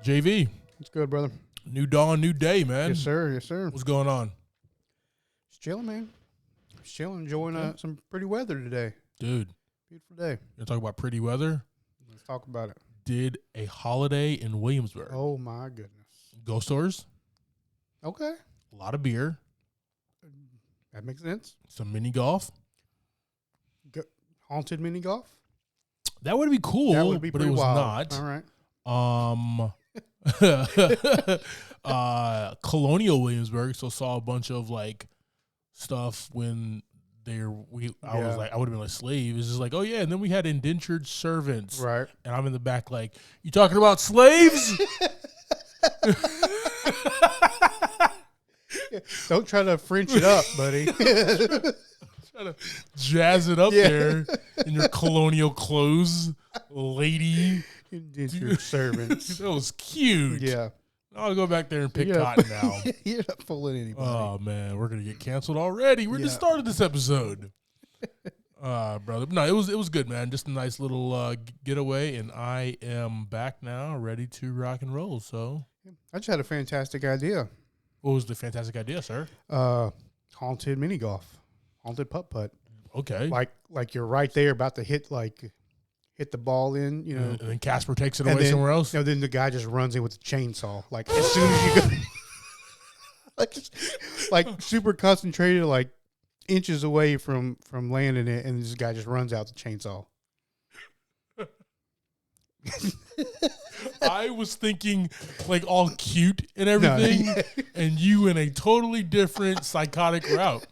JV. It's good, brother. New dawn, new day, man. Yes, sir. Yes, sir. What's going on? Just chilling, man. Just chilling, enjoying some pretty weather today. Dude. Beautiful day. You talk about pretty weather? Let's talk about it. Did a holiday in Williamsburg. Oh, my goodness. Ghost stores. Okay. A lot of beer. That makes sense. Some mini golf. Haunted mini golf? That would be cool, That would be but pretty it was wild. not. All right. Colonial Williamsburg, so saw a bunch of like stuff when I would have been like slave. It's just like, oh yeah, and then we had indentured servants. Right. And I'm in the back like, you talking about slaves? Don't try to French it up, buddy. Try to jazz it up there in your colonial clothes, lady. Indentured servants. That was cute. Yeah. I'll go back there and pick cotton now. You're not fooling anybody. Oh, man. We're going to get canceled already. We're just started this episode. Brother. No, it was good, man. Just a nice little getaway, and I am back now, ready to rock and roll. So I just had a fantastic idea. what was the fantastic idea, sir? Haunted mini golf. Haunted putt-putt. Okay. Like you're right there about to hit the ball in, you know. And then Casper takes it away somewhere else? You know, then the guy just runs in with a chainsaw. Like, as soon as you go, like super concentrated, like inches away from landing it, and this guy just runs out the chainsaw. I was thinking like all cute and everything, and you in a totally different psychotic route.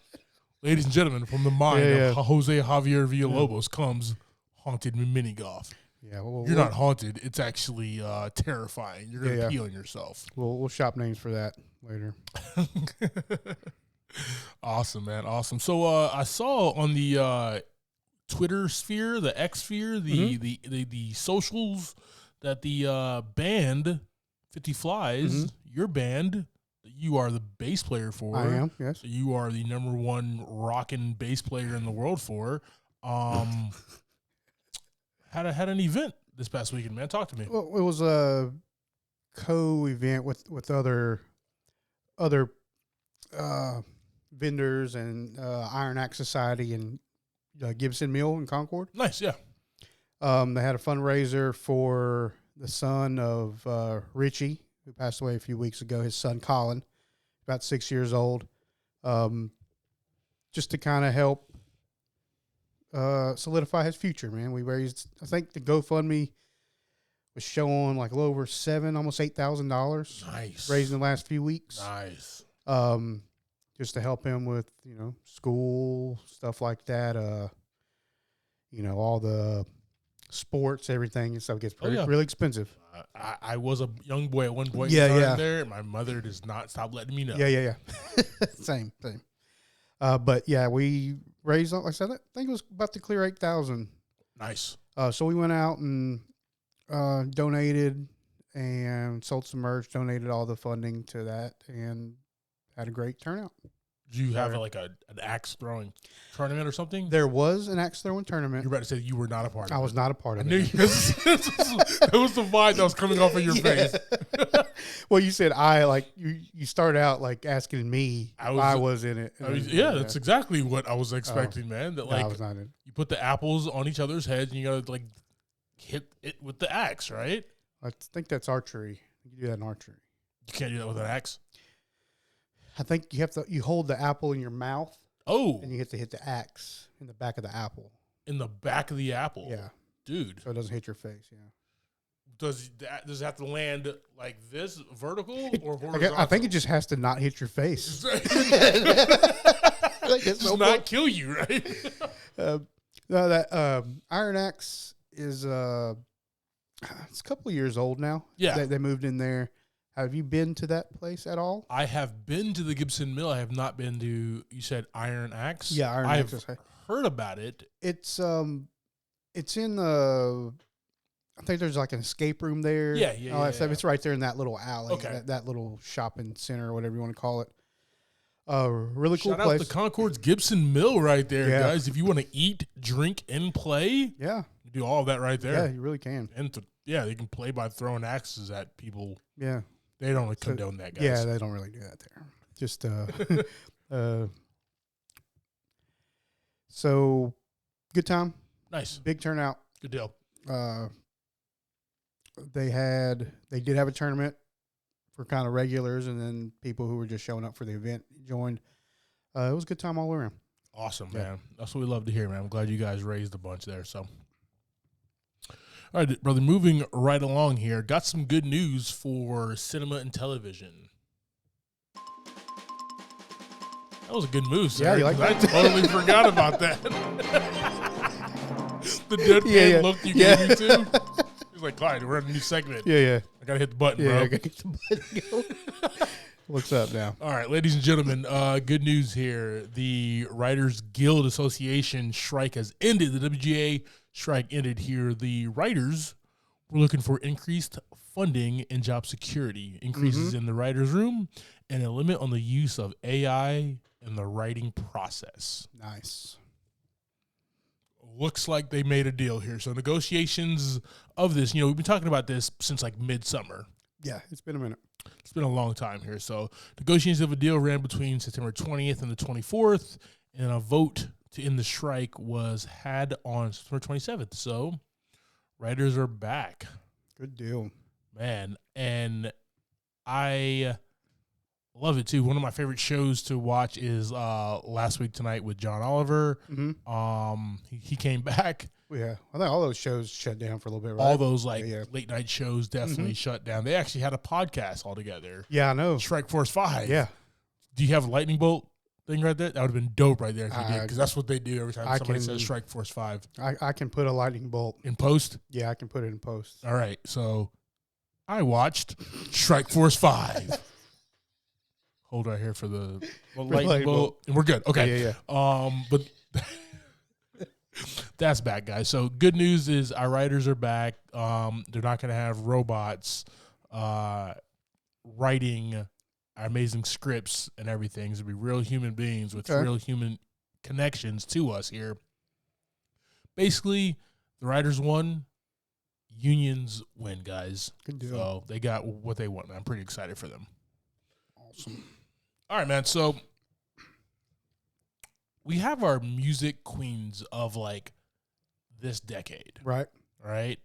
Ladies and gentlemen, from the mind of Jose Javier Villalobos comes haunted mini golf. Yeah, you're not haunted. It's actually terrifying. You're going to pee on yourself. We'll shop names for that later. Awesome, man. Awesome. So I saw on the Twitter sphere, the X sphere, the socials that the band 50 Flies, your band, you are the bass player for. I am, yes. So you are the number one rockin' bass player in the world for. Had an event this past weekend, man. Talk to me. Well, it was a co-event with other vendors and Iron Axe Society and Gibson Mill in Concord. Nice, yeah. They had a fundraiser for the son of Richie, who passed away a few weeks ago. His son Colin, about 6 years old, just to kind of help solidify his future, man. We raised, I think the GoFundMe was showing like a little over almost $8,000. Nice. Raised in the last few weeks. Nice. Just to help him with, school, stuff like that. All the sports, everything and stuff gets really expensive. I was a young boy at one point there, and my mother does not stop letting me know. Yeah. Same. But yeah, we raised, like I said, I think it was about to clear 8,000. Nice. So we went out and donated and sold some merch, donated all the funding to that, and had a great turnout. Do you have an axe throwing tournament or something? There was an axe throwing tournament. You're about to say you were not a part of it. I was not a part of it. It was the vibe that was coming off of your face. Well, you said you start out like asking me if I was in it. That's exactly what I was expecting, man. That I was not in it. You put the apples on each other's heads and you got to hit it with the axe, right? I think that's archery. You can do that in archery. You can't do that with an axe? I think you hold the apple in your mouth. Oh. And you have to hit the axe in the back of the apple. In the back of the apple? Yeah. Dude. So it doesn't hit your face, yeah. Does it have to land like this, vertical or horizontal? I think it just has to not hit your face. Just not kill you, right? No, that Iron Axe is it's a couple of years old now. Yeah. They moved in there. Have you been to that place at all? I have been to the Gibson Mill. I have not been to, you said Iron Axe? Yeah, Iron Axe. I've heard about it. It's in the, I think there's like an escape room there. Yeah. It's right there in that little alley. Okay. That little shopping center or whatever you want to call it. Really cool place. Shout out to Concord's Gibson Mill right there, guys. If you want to eat, drink, and play, you do all of that right there. Yeah, you really can. And to Yeah, they can play by throwing axes at people. Yeah. They don't condone that, guys. Yeah, they don't really do that there. Just so good time. Nice. Big turnout. Good deal. They did have a tournament for kind of regulars, and then people who were just showing up for the event joined. It was a good time all around. Awesome, man. That's what we love to hear, man. I'm glad you guys raised a bunch there. So, all right, brother, moving right along here. Got some good news for cinema and television. That was a good move, sir. Yeah, you like that? I totally forgot about that. The deadpan look you gave me too. He's like, Clyde, we're in a new segment. Yeah. I gotta hit the button, bro. I gotta hit the button. Go. What's up now? All right, ladies and gentlemen, good news here. The Writers Guild Association strike has ended. The WGA strike ended here. The writers were looking for increased funding and job security, increases in the writer's room, and a limit on the use of AI in the writing process. Nice. Looks like they made a deal here. So negotiations of this, we've been talking about this since like midsummer. Yeah, it's been a minute. It's been a long time here. So negotiations of a deal ran between September 20th and the 24th, and a vote to end the strike was had on September 27th. So writers are back. Good deal. Man, and I love it too. One of my favorite shows to watch is Last Week Tonight with John Oliver. He came back. Yeah, I think all those shows shut down for a little bit, right? All those late night shows definitely shut down. They actually had a podcast altogether. Yeah, I know. Strike Force 5. Yeah. Do you have a lightning bolt thing right there? That would have been dope right there if you did, because that's what they do every time somebody says Strike Force 5. I can put a lightning bolt. In post? Yeah, I can put it in post. All right, so I watched Strike Force 5. Hold right here for the lightning bolt. And we're good. Okay. Yeah. But that's back, guys. So good news is our writers are back. They're not going to have robots writing our amazing scripts and everything. It's going to be real human beings with real human connections to us here. Basically, the writers won. Unions win, guys. Good deal. So they got what they want. I'm pretty excited for them. Awesome. All right, man. So we have our music queens of like this decade. Right. Right.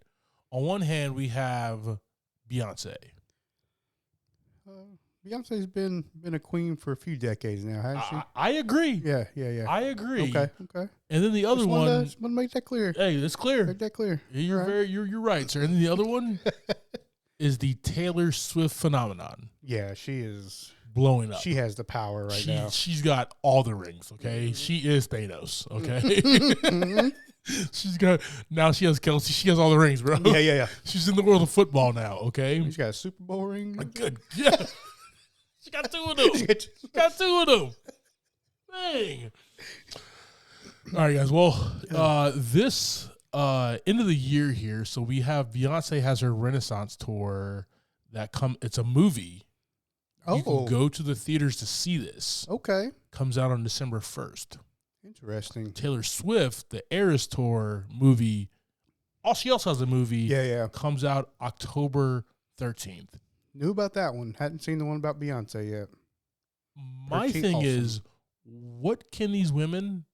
On one hand, we have Beyonce. Beyonce's been a queen for a few decades now, hasn't she? I agree. Yeah. I agree. Okay. And then the other one. Just want to make that clear. Hey, it's clear. Make that clear. You're right, sir. And then the other one is the Taylor Swift phenomenon. Yeah, she is blowing up. She has the power now. She's got all the rings, okay? She is Thanos, okay? Now she has Kelsey. She has all the rings, bro. Yeah. She's in the world of football now, okay? She's got a Super Bowl ring. Good. Yeah. She got two of them. Dang. All right, guys. Well, this end of the year here, so we have Beyonce has her Renaissance tour it's a movie. You can go to the theaters to see this. Okay. Comes out on December 1st. Interesting. Taylor Swift, the Eras Tour movie. She also has a movie. Yeah. Comes out October 13th. Knew about that one. Hadn't seen the one about Beyonce yet. My thing is, what can these women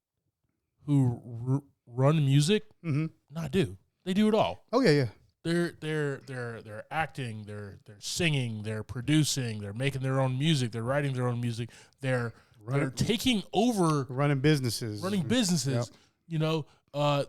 who run music not do? They do it all. Oh yeah. They're acting, they're singing, they're producing, they're making their own music, they're writing their own music, they're taking over running businesses. Yep.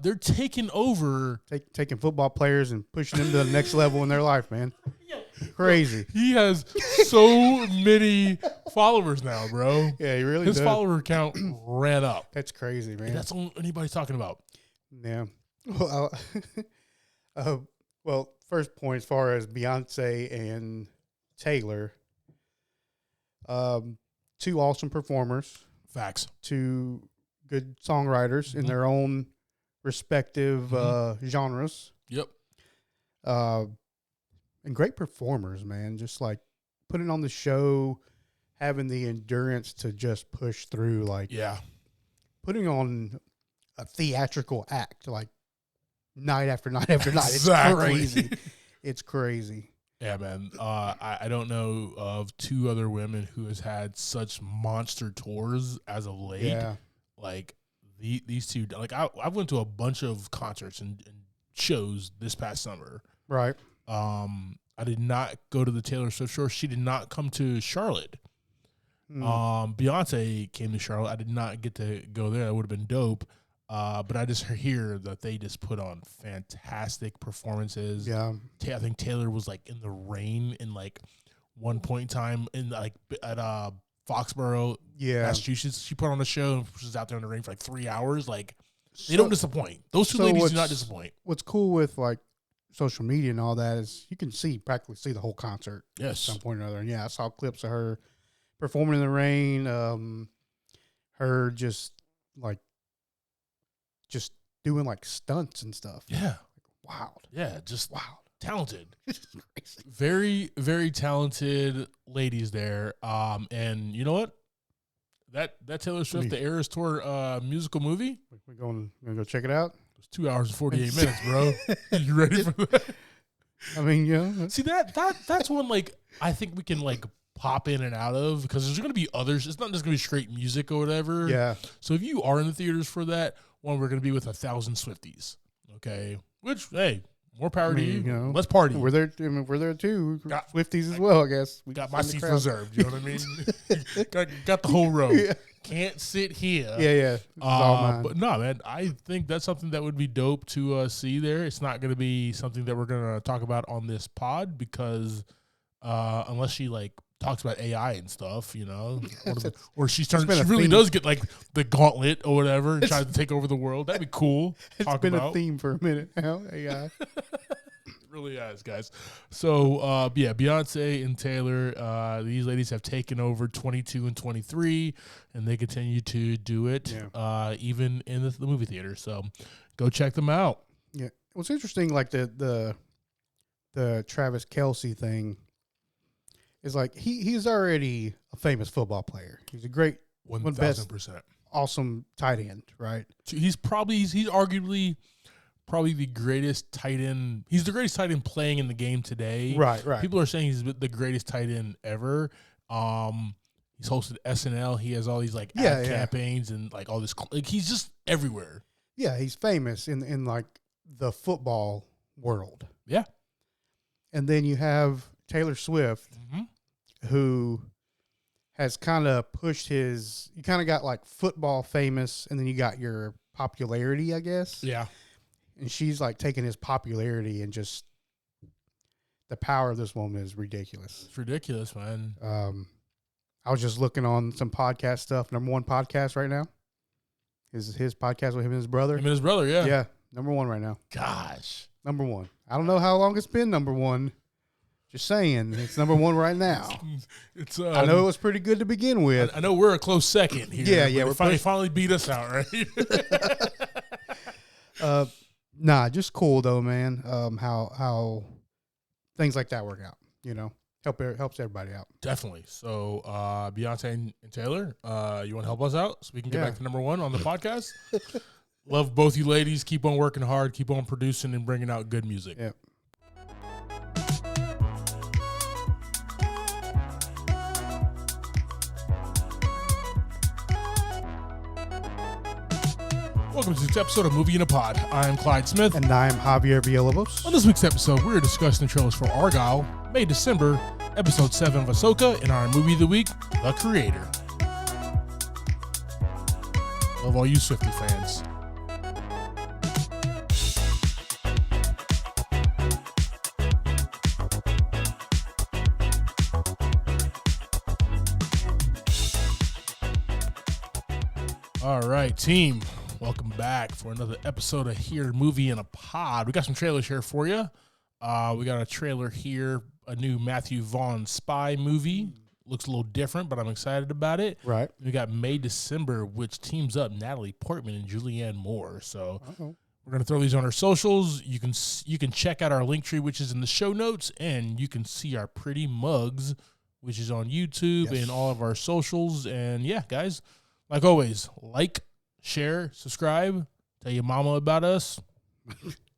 They're taking over, taking football players and pushing them to the next level in their life, man. Yeah. Crazy. He has so many followers now, bro. Yeah, he really does. His does. follower count ran up. That's crazy, man. And that's all anybody's talking about. Yeah. Well, first point as far as Beyonce and Taylor, two awesome performers. Facts. Two good songwriters in their own respective genres. Yep. And great performers, man. Just like putting on the show, having the endurance to just push through, like putting on a theatrical act, like night after night after night. Exactly. It's crazy. It's crazy. Yeah, man. I don't know of two other women who has had such monster tours as of late. Yeah. Like these two. Like I went to a bunch of concerts and shows this past summer. Right. I did not go to the Taylor Swift show. She did not come to Charlotte. Beyonce came to Charlotte. I did not get to go there. That would have been dope. But I just hear that they just put on fantastic performances. Yeah. I think Taylor was like in the rain in like one point in time in like at Foxborough, Massachusetts. She put on a show and was out there in the rain for like 3 hours. Like they don't disappoint. Those two ladies do not disappoint. What's cool with like social media and all that is you can practically see the whole concert. Yes. At some point or another. And yeah, I saw clips of her performing in the rain. Her just doing like stunts and stuff. Yeah. Wild. Yeah, just wild. Talented. Very, very talented ladies there. And you know what? That Taylor Swift, the Eras Tour musical movie. We're going to go check it out. It's 2 hours and 48 minutes, bro. You ready for that? I mean, yeah. See that's one like I think we can like pop in and out of because there's going to be others. It's not just going to be straight music or whatever. Yeah. So if you are in the theaters for that, one, we're going to be with 1,000 Swifties. Okay. Which, hey, more power to you. Let's party. We're there. We're there too. Swifties as well, I guess. We got my seats reserved. You know what I mean? got the whole row. Yeah. Can't sit here. Yeah. But no, man, I think that's something that would be dope to see there. It's not going to be something that we're going to talk about on this pod because unless she like talks about AI and stuff, or she really does get like the gauntlet or whatever and tries to take over the world. That'd be cool. It's been a theme for a minute now. AI. It really has, guys. So, Beyonce and Taylor, these ladies have taken over 22 and 23, and they continue to do it even in the movie theater. So, go check them out. Yeah. What's interesting, like the Travis Kelce thing, is like he's already a famous football player. He's a great 1,000% awesome tight end, right? He's arguably probably the greatest tight end. He's the greatest tight end playing in the game today. Right. People are saying he's the greatest tight end ever. He's hosted SNL. He has all these like ad campaigns and like all this. Like he's just everywhere. Yeah, he's famous in like the football world. Yeah. And then you have Taylor Swift, who has kind of pushed you kind of got like football famous, and then you got your popularity, I guess. Yeah. And she's like taking his popularity and just the power of this woman is ridiculous. It's ridiculous, man. I was just looking on some podcast stuff. Number one podcast right now is his podcast with him and his brother. Him and his brother, yeah. Yeah, number one right now. Gosh. Number one. I don't know how long it's been number one. Just saying, it's number one right now. It's. I know it was pretty good to begin with. I know we're a close second here. Yeah. They finally beat us out, right? Nah, just cool though, man. How things like that work out. Helps everybody out. Definitely. So, Beyonce and Taylor, you want to help us out so we can get back to number one on the podcast? Love both you ladies. Keep on working hard. Keep on producing and bringing out good music. Yeah. Welcome to this episode of Movie in a Pod. I'm Clyde Smith. And I'm Javier Villalobos. On this week's episode, we're discussing the trailers for Argyle, May, December, episode 7 of Ahsoka, and our movie of the week, The Creator. Love all you Swiftie fans. All right, team. Welcome back for another episode of Here Movie in a Pod. We got some trailers here for you. We got a trailer here, a new Matthew Vaughn spy movie. Looks a little different, but I'm excited about it. Right. We got May, December, which teams up Natalie Portman and Julianne Moore. So we're going to throw these on our socials. You can check out our link tree, which is in the show notes, and you can see our pretty mugs, which is on YouTube and all of our socials. And yeah, guys, like always, like, share, subscribe, tell your mama about us,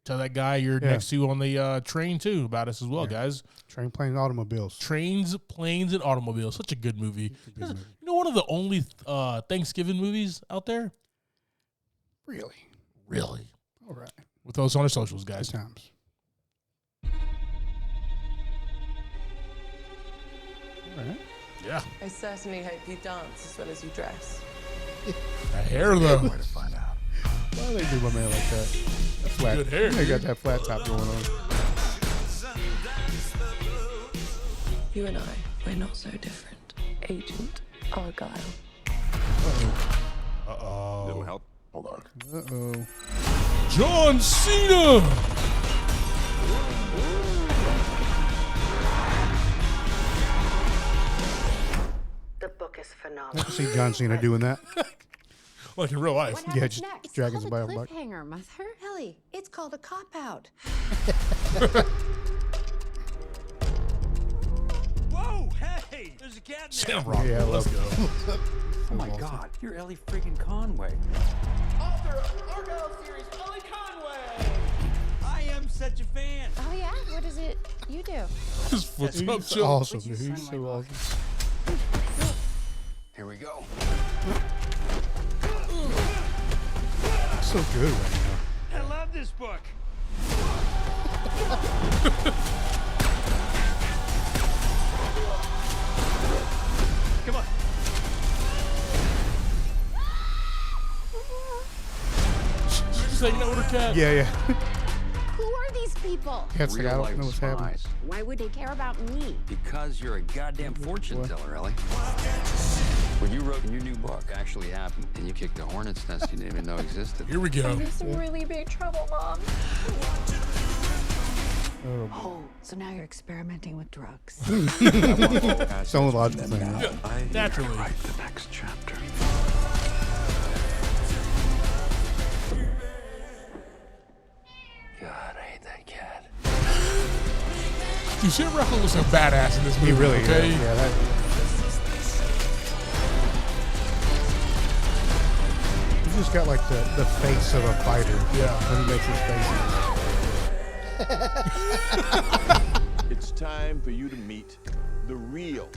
Tell that guy you're next to on the train too about us as well, guys. Train, planes, automobiles. Trains, planes, and automobiles. Such a good movie. You know, one of the only Thanksgiving movies out there. Really. All right. With those on our socials, guys. Good times. All right. Yeah. I certainly hope you dance as well as you dress. That hair, though. Where to find out. Why do they do my man like that? That's flat. Good hair. They got that flat top going on. You and I, we're not so different. Agent Argyle. Uh-oh. Little help. Hold on. Uh-oh. John Cena! The book is I phenomenal. can see John Cena doing that. Like in real life. What Yeah, happens just next? dragging It's somebody called on a the cliffhanger, Mother. Ellie, it's called a cop-out. Whoa, hey! There's a cat in there. Sam Rockwell. Yeah, I Let's love go. Oh my God, you're Ellie freaking Conway. Author of Argyle series, Ellie Conway. I am such a fan. Oh, yeah? What is it you do? What's up, He's Joe? awesome, dude. He's so awesome. Here we go. So good right now. I love this book. Come on. She's hanging out with her cat. Yeah. Who are these people? Cat's like, I don't know what's happening. Why would they care about me? Because you're a goddamn fortune teller, Ellie. What you wrote in your new book actually happened, and you kicked a hornet's nest you didn't even know existed. Here we go. I'm in some really big trouble, Mom. Oh, so now you're experimenting with drugs. It's the only logical thing. Yeah, naturally. Write the next chapter. God, I hate that cat. Dude, Sam Rockwell was a badass in this movie. He really okay? is. Yeah, that. He's just got like the face of a fighter. Yeah. When he makes his faces. It's time for you to meet the real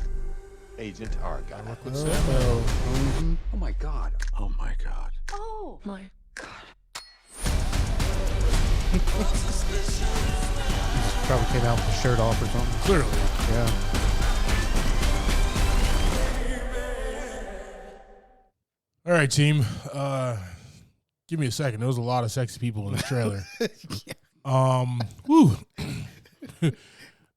Agent Argyle. Mhm. Oh my God. Oh my God. Oh my God. Probably came out with the shirt off or something. Clearly. Yeah. All right, team. Give me a second. There was a lot of sexy people in this trailer. Woo.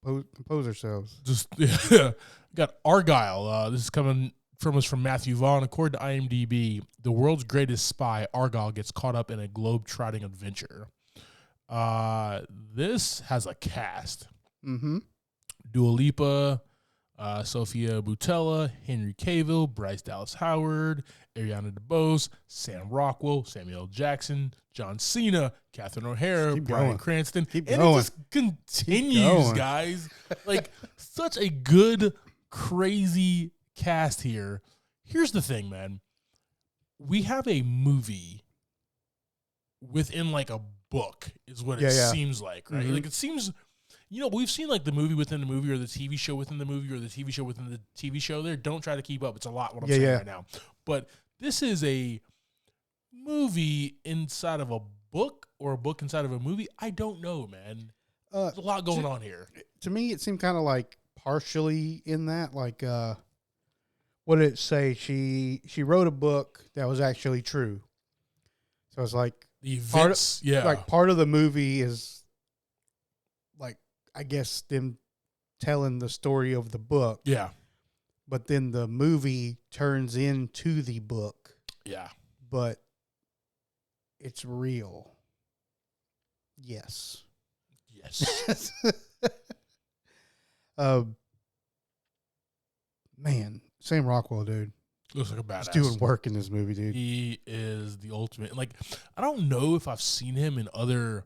Compose ourselves. Just yeah. Got Argyle. This is coming from us from Matthew Vaughn. According to IMDb, the world's greatest spy, Argyle, gets caught up in a globe-trotting adventure. This has a cast. Mm-hmm. Dua Lipa, Sophia Boutella, Henry Cavill, Bryce Dallas Howard, Ariana DeBose, Sam Rockwell, Samuel L. Jackson, John Cena, Catherine O'Hara, Keep Bryan going. Cranston. Keep and going. it just continues, going. guys. Like, such a good, crazy cast here. Here's the thing, man. We have a movie within, like, a book is what it seems like, right? Mm-hmm. Like, it seems... You know, we've seen like the movie within the movie or the TV show within the movie or the TV show within the TV show there. Don't try to keep up. It's a lot what I'm saying right now. But this is a movie inside of a book or a book inside of a movie. I don't know, man. There's a lot going on here. To me, it seemed kind of like partially in that. Like, what did it say? She wrote a book that was actually true. So it's like The events, like part of the movie is like, I guess, them telling the story of the book. Yeah. But then the movie turns into the book. Yeah. But it's real. Yes. Yes. Man, Sam Rockwell, dude. Looks like a badass. He's doing work in this movie, dude. He is the ultimate. Like, I don't know if I've seen him in other...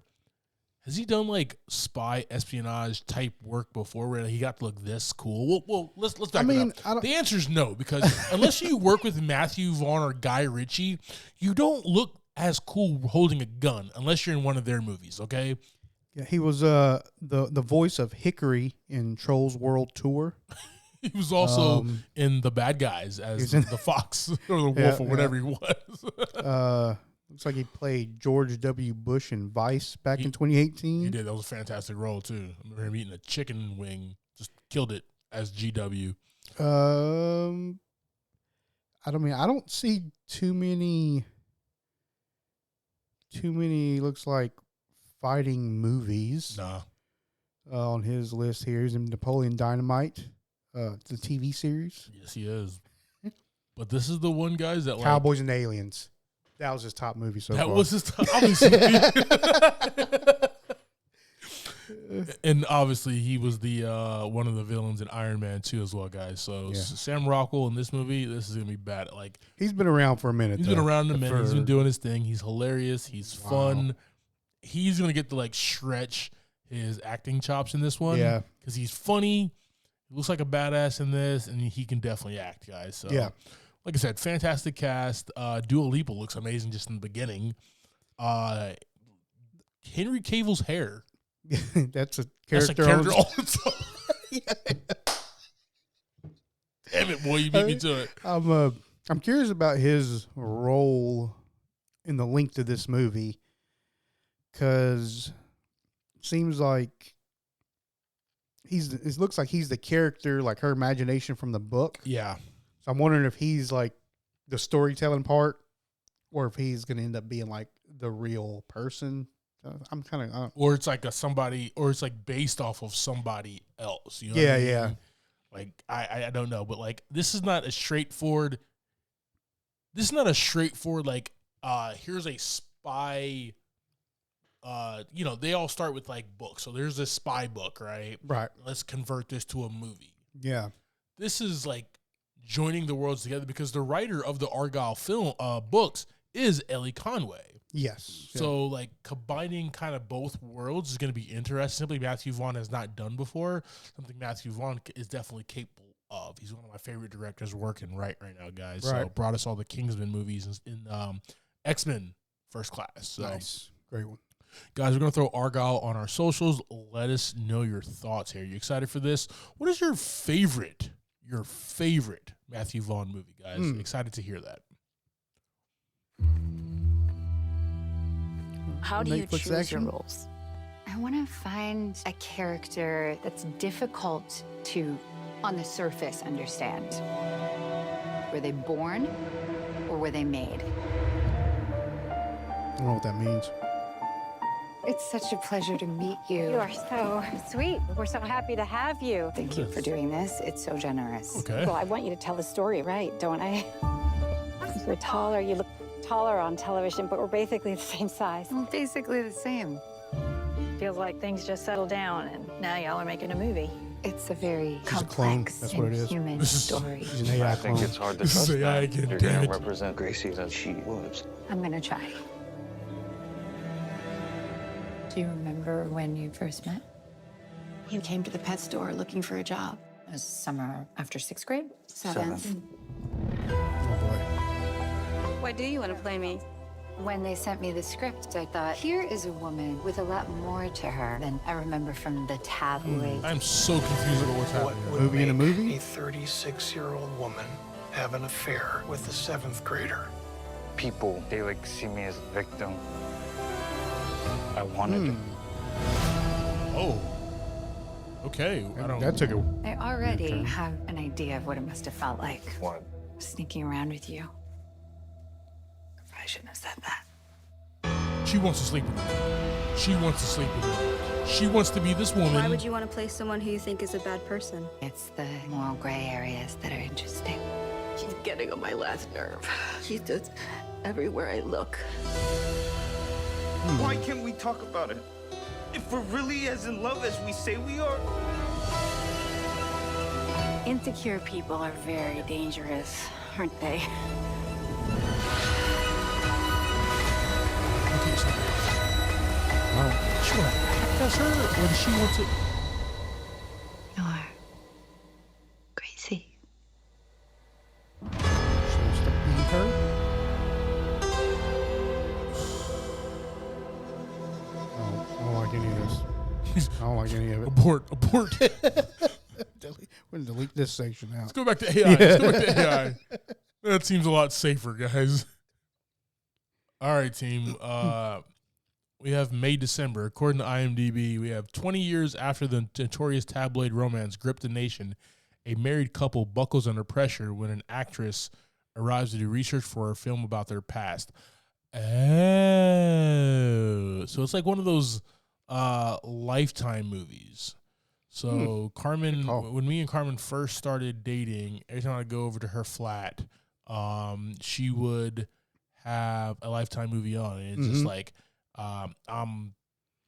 Has he done like spy espionage type work before where he got to look this cool? Well, let's back it up. The answer is no, because unless you work with Matthew Vaughn or Guy Ritchie, you don't look as cool holding a gun unless you're in one of their movies, okay? Yeah, he was the voice of Hickory in Trolls World Tour. He was also in The Bad Guys as the fox or the wolf or whatever he was. Looks like he played George W. Bush in Vice back in 2018. He did. That was a fantastic role, too. I remember him eating a chicken wing. Just killed it as GW. I don't see too many, looks like, fighting movies. Nah. On his list here. He's in Napoleon Dynamite, the TV series. Yes, he is. But this is the one, guys, that Cowboys and Aliens. That was his top movie so far. That was his top. Obviously. And obviously, he was the one of the villains in Iron Man 2 as well, guys. So Sam Rockwell in this movie, this is gonna be bad. Like, he's been around for a minute. He's been around a minute. He's been doing his thing. He's hilarious. He's fun. He's gonna get to like stretch his acting chops in this one. Yeah, because he's funny. He looks like a badass in this, and he can definitely act, guys. So yeah. Like I said, fantastic cast. Dua Lipa looks amazing just in the beginning. Henry Cavill's hair. That's a character. All the time. Damn it, boy! You beat me to it. I'm curious about his role in the length of this movie, because it seems like it looks like he's the character, like her imagination from the book. Yeah. So I'm wondering if he's like the storytelling part, or if he's going to end up being like the real person. I'm kind of, or it's like somebody, or it's like based off of somebody else. You know yeah, what I mean? yeah. Like I don't know, but like this is not a straightforward. This is not a straightforward like here's a spy. You know, they all start with like books. So there's this spy book, right? Right. Let's convert this to a movie. Yeah. This is like joining the worlds together because the writer of the Argyle film books is Ellie Conway. Yes. So like combining kind of both worlds is going to be interesting. Simply Matthew Vaughn has not done before. Something Matthew Vaughn is definitely capable of. He's one of my favorite directors working right now, guys. Right. So brought us all the Kingsman movies in X-Men First Class. So, nice. Great one. Guys, we're going to throw Argyle on our socials. Let us know your thoughts here. You excited for this? What is your favorite Matthew Vaughn movie, guys? Excited to hear that. How do you Netflix choose action? your roles? I want to find a character that's difficult to, on the surface, understand. Were they born or were they made? I don't know what that means. It's such a pleasure to meet you. You are so sweet. We're so happy to have you. Thank you for doing this. It's so generous. Okay. Well, I want you to tell the story right, don't I? You're taller. You look taller on television, but we're basically the same size. Well, basically the same. Feels like things just settled down, and now y'all are making a movie. It's a very She's a clone. complex That's what and it is. human story. He's an AI I think clone. it's hard to This is trust AI that again, you're damn going it. to represent Gracie as she was. I'm gonna try. Do you remember when you first met? He came to the pet store looking for a job. It was summer after 6th grade? Seventh. Oh boy. Why do you want to play me? When they sent me the script, I thought, here is a woman with a lot more to her than I remember from the tabloids. I'm so confused about what's happening. Would Movie in a make movie? A 36-year-old woman have an affair with a 7th grader. People, they like see me as a victim. I wanted to. Oh. Okay. That took a. I already have an idea of what it must have felt like What? sneaking around with you. I shouldn't have said that. She wants to sleep with him. She wants to sleep with him. She wants to be this woman. Why would you want to play someone who you think is a bad person? It's the moral gray areas that are interesting. She's getting on my last nerve. She's just everywhere I look. Why can't we talk about it? If we're really as in love as we say we are. Insecure people are very dangerous, aren't they? She want to access her, or does she want to? You're crazy. She wants to be her. I don't like any of it. Abort. We're going to delete this section out. Let's go back to AI. Let's go back to AI. That seems a lot safer, guys. All right, team. We have May, December. According to IMDb, we have 20 years after the notorious tabloid romance gripped the nation, a married couple buckles under pressure when an actress arrives to do research for a film about their past. Oh. So it's like one of those Lifetime movies. So Carmen, when me and Carmen first started dating, every time I go over to her flat, she would have a Lifetime movie on. And it's just like, I'm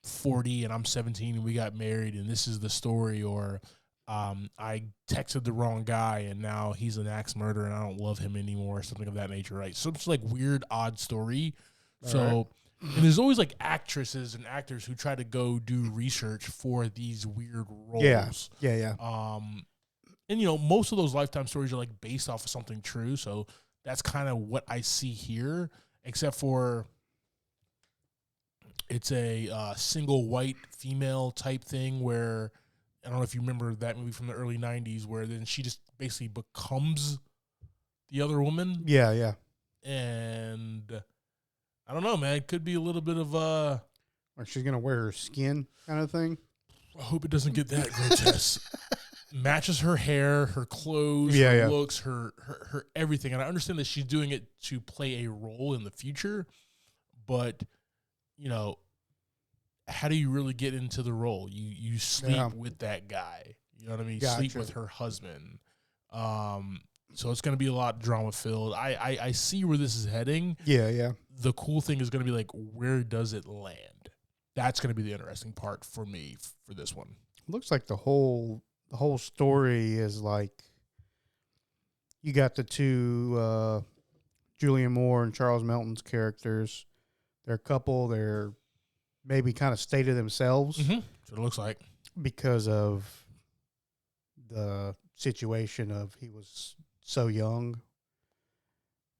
40 and I'm 17 and we got married and this is the story. Or I texted the wrong guy and now he's an axe murderer and I don't love him anymore, or something of that nature, right? Some like weird, odd story. So, and there's always like actresses and actors who try to go do research for these weird roles. Yeah. And most of those Lifetime stories are like based off of something true. So that's kind of what I see here, except for it's a single white female type thing where, I don't know if you remember that movie from the early 90s where then she just basically becomes the other woman. Yeah. And I don't know, man. It could be a little bit of like she's going to wear her skin kind of thing. I hope it doesn't get that grotesque. Matches her hair, her clothes, her looks, her everything. And I understand that she's doing it to play a role in the future, but how do you really get into the role? You sleep with that guy. You know what I mean? Gotcha. Sleep with her husband. So it's going to be a lot drama filled. I see where this is heading. Yeah. The cool thing is going to be like, where does it land? That's going to be the interesting part for me for this one. Looks like the whole story is like you got the two Julianne Moore and Charles Melton's characters. They're a couple. They're maybe kind of stay to themselves. Mm-hmm. So it looks like because of the situation of he was so young.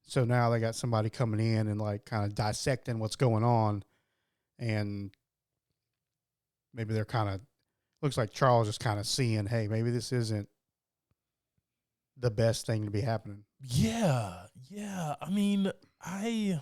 So now they got somebody coming in and like kind of dissecting what's going on, and maybe they're kind of looks like Charles is kind of seeing, hey, maybe this isn't the best thing to be happening. Yeah. I mean, I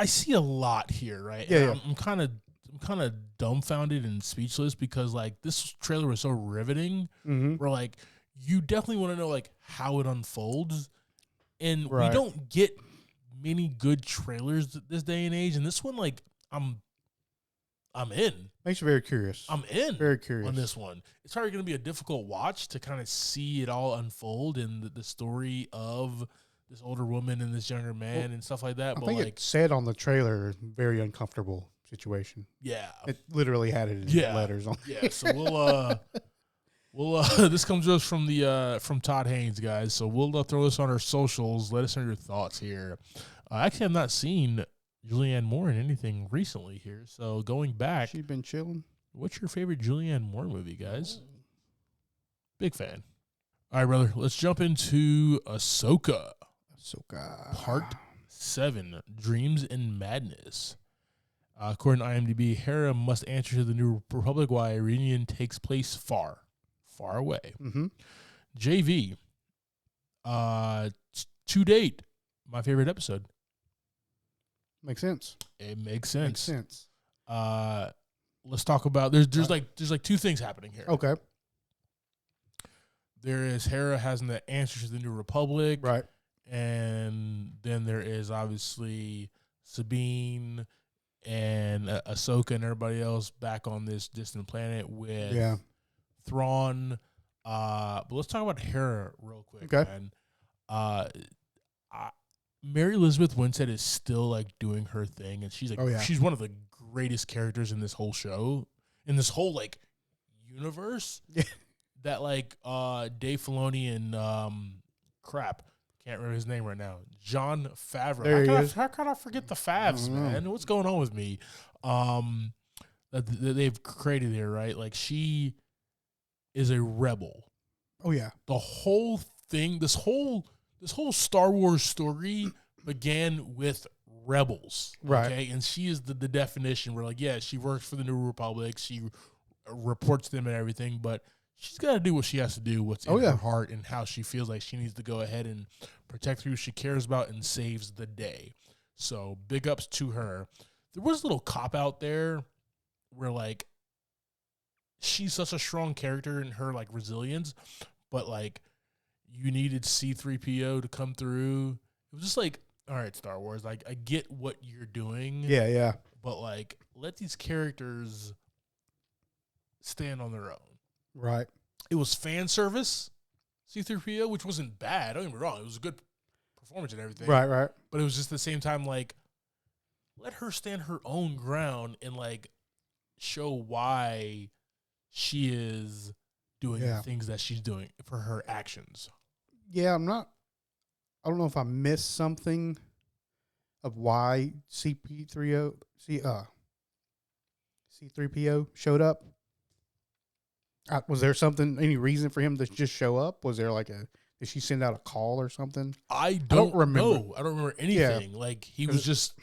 see a lot here, right? Yeah. I'm kind of dumbfounded and speechless because like this trailer was so riveting. Where like you definitely want to know like how it unfolds, and we don't get many good trailers this day and age. And this one, like I'm in. Makes you very curious. I'm in. Very curious on this one. It's probably going to be a difficult watch to kind of see it all unfold in the story of this older woman and this younger man and stuff like that. I but think like it said on the trailer, very uncomfortable situation. Yeah, it literally had it in letters on. Yeah, so we'll this comes to us from the from Todd Haynes, guys. So we'll throw this on our socials. Let us know your thoughts here. Actually, I've not seen Julianne Moore in anything recently here. So going back, she's been chilling. What's your favorite Julianne Moore movie, guys? Big fan. All right, brother. Let's jump into Ahsoka. Part 7, Dreams and Madness. According to IMDb, Hera must answer to the New Republic while a reunion takes place far away. JV, to date, my favorite episode. Makes sense. It makes sense. Let's talk about there's like two things happening here. Okay. There is Hera having the answer to the New Republic, right? And then there is obviously Sabine and Ahsoka and everybody else back on this distant planet with Thrawn. But let's talk about Hera real quick, man. Mary Elizabeth Winstead is still like doing her thing, and she's like, she's one of the greatest characters in this whole show, in this whole like universe. That like Dave Filoni and can't remember his name right now. Jon Favreau. How can I forget the Favs, man? What's going on with me? That they've created here, right? Like she is a rebel. Oh yeah. The whole thing, this whole Star Wars story began with rebels, right? Okay, and she is the definition. Where like, yeah, she works for the New Republic, she reports them and everything, but she's got to do what she has to do, what's in her heart, and how she feels like she needs to go ahead and protect who she cares about and saves the day. So big ups to her. There was a little cop out there where like she's such a strong character in her like resilience, but like you needed C-3PO to come through. It was just like, all right, Star Wars, like I get what you're doing. Yeah. But like let these characters stand on their own. Right. It was fan service, C-3PO, which wasn't bad. Don't get me wrong. It was a good performance and everything. Right. But it was just at the same time like, let her stand her own ground and like show why she is doing the things that she's doing for her actions. Yeah, I don't know if I missed something of why C-3PO showed up. Was there any reason for him to just show up? Was there did she send out a call or something? I don't remember. I don't remember anything. Yeah. Like he was just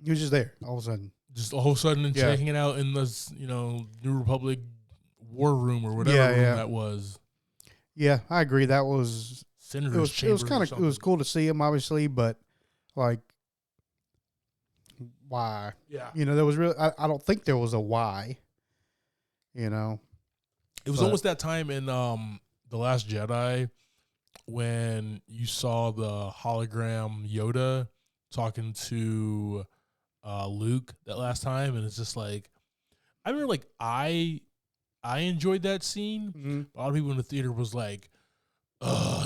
there all of a sudden. Just all of a sudden checking it out in this, New Republic war room or whatever room that was. Yeah, I agree. That was Senator's Chambers. It was cool to see him, obviously, but like, why? Yeah, there was really. I don't think there was a why. It was almost that time in The Last Jedi when you saw the hologram Yoda talking to Luke that last time, and it's just like, I remember like I enjoyed that scene. Mm-hmm. A lot of people in the theater was like,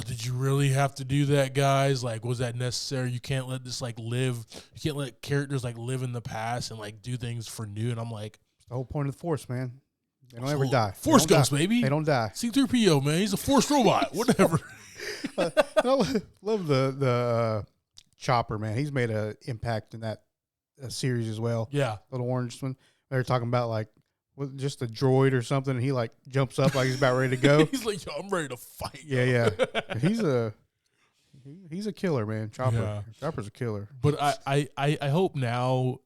did you really have to do that, guys? Like, was that necessary? You can't let this like live. You can't let characters like live in the past and like do things for new. And I'm like, it's the whole point of the Force, man. They don't ever die. Force Ghost, baby. They don't die. C-3PO, man. He's a Force robot. Whatever. I love the Chopper, man. He's made an impact in that series as well. Yeah. Little orange one. They were talking about like just a droid or something, and he like jumps up like he's about ready to go. He's like, yo, I'm ready to fight. Yeah. He's a killer, man. Chopper. Yeah. Chopper's a killer. But I hope now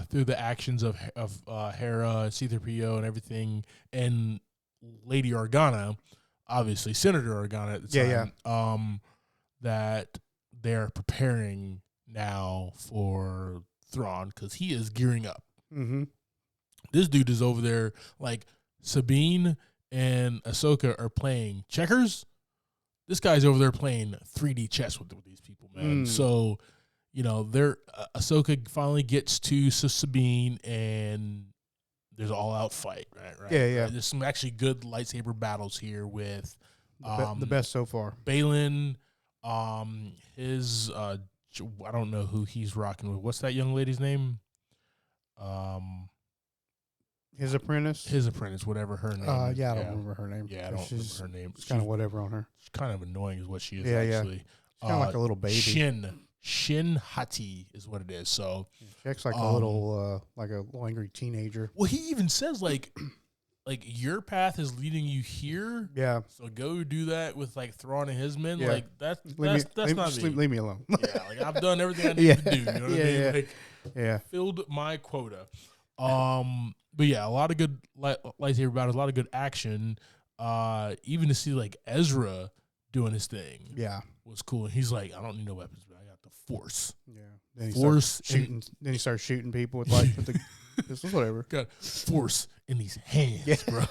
through the actions of Hera, C-3PO, and everything, and Lady Organa, obviously Senator Organa at the time, that they're preparing now for Thrawn because he is gearing up. Mm-hmm. This dude is over there like Sabine and Ahsoka are playing checkers. This guy's over there playing 3D chess with these people, man. So, Ahsoka finally gets to Sabine, and there's an all-out fight, right? Yeah. There's some actually good lightsaber battles here with the best so far. Balin, his I don't know who he's rocking with. What's that young lady's name? His apprentice, whatever her name. I don't remember her name. Yeah, I don't remember her name. It's kind of whatever on her. She's kind of annoying, is what she is. Yeah. Actually, she's kind of like a little baby. Shin Hati is what it is. So she acts like a little angry teenager. Well, he even says like your path is leading you here. Yeah. So go do that with like Thrawn and his men. Yeah. Like that's not me. Leave me alone. Yeah, like I've done everything I need to do. You know what I mean? Like, filled my quota. But yeah, a lot of good lightsaber battles, a lot of good action. Even to see like Ezra doing his thing, was cool. And he's like, I don't need no weapons, but I got the Force. Yeah, then Force shooting. Then he starts shooting people with like with the pistols, whatever. Got Force in these hands, bro.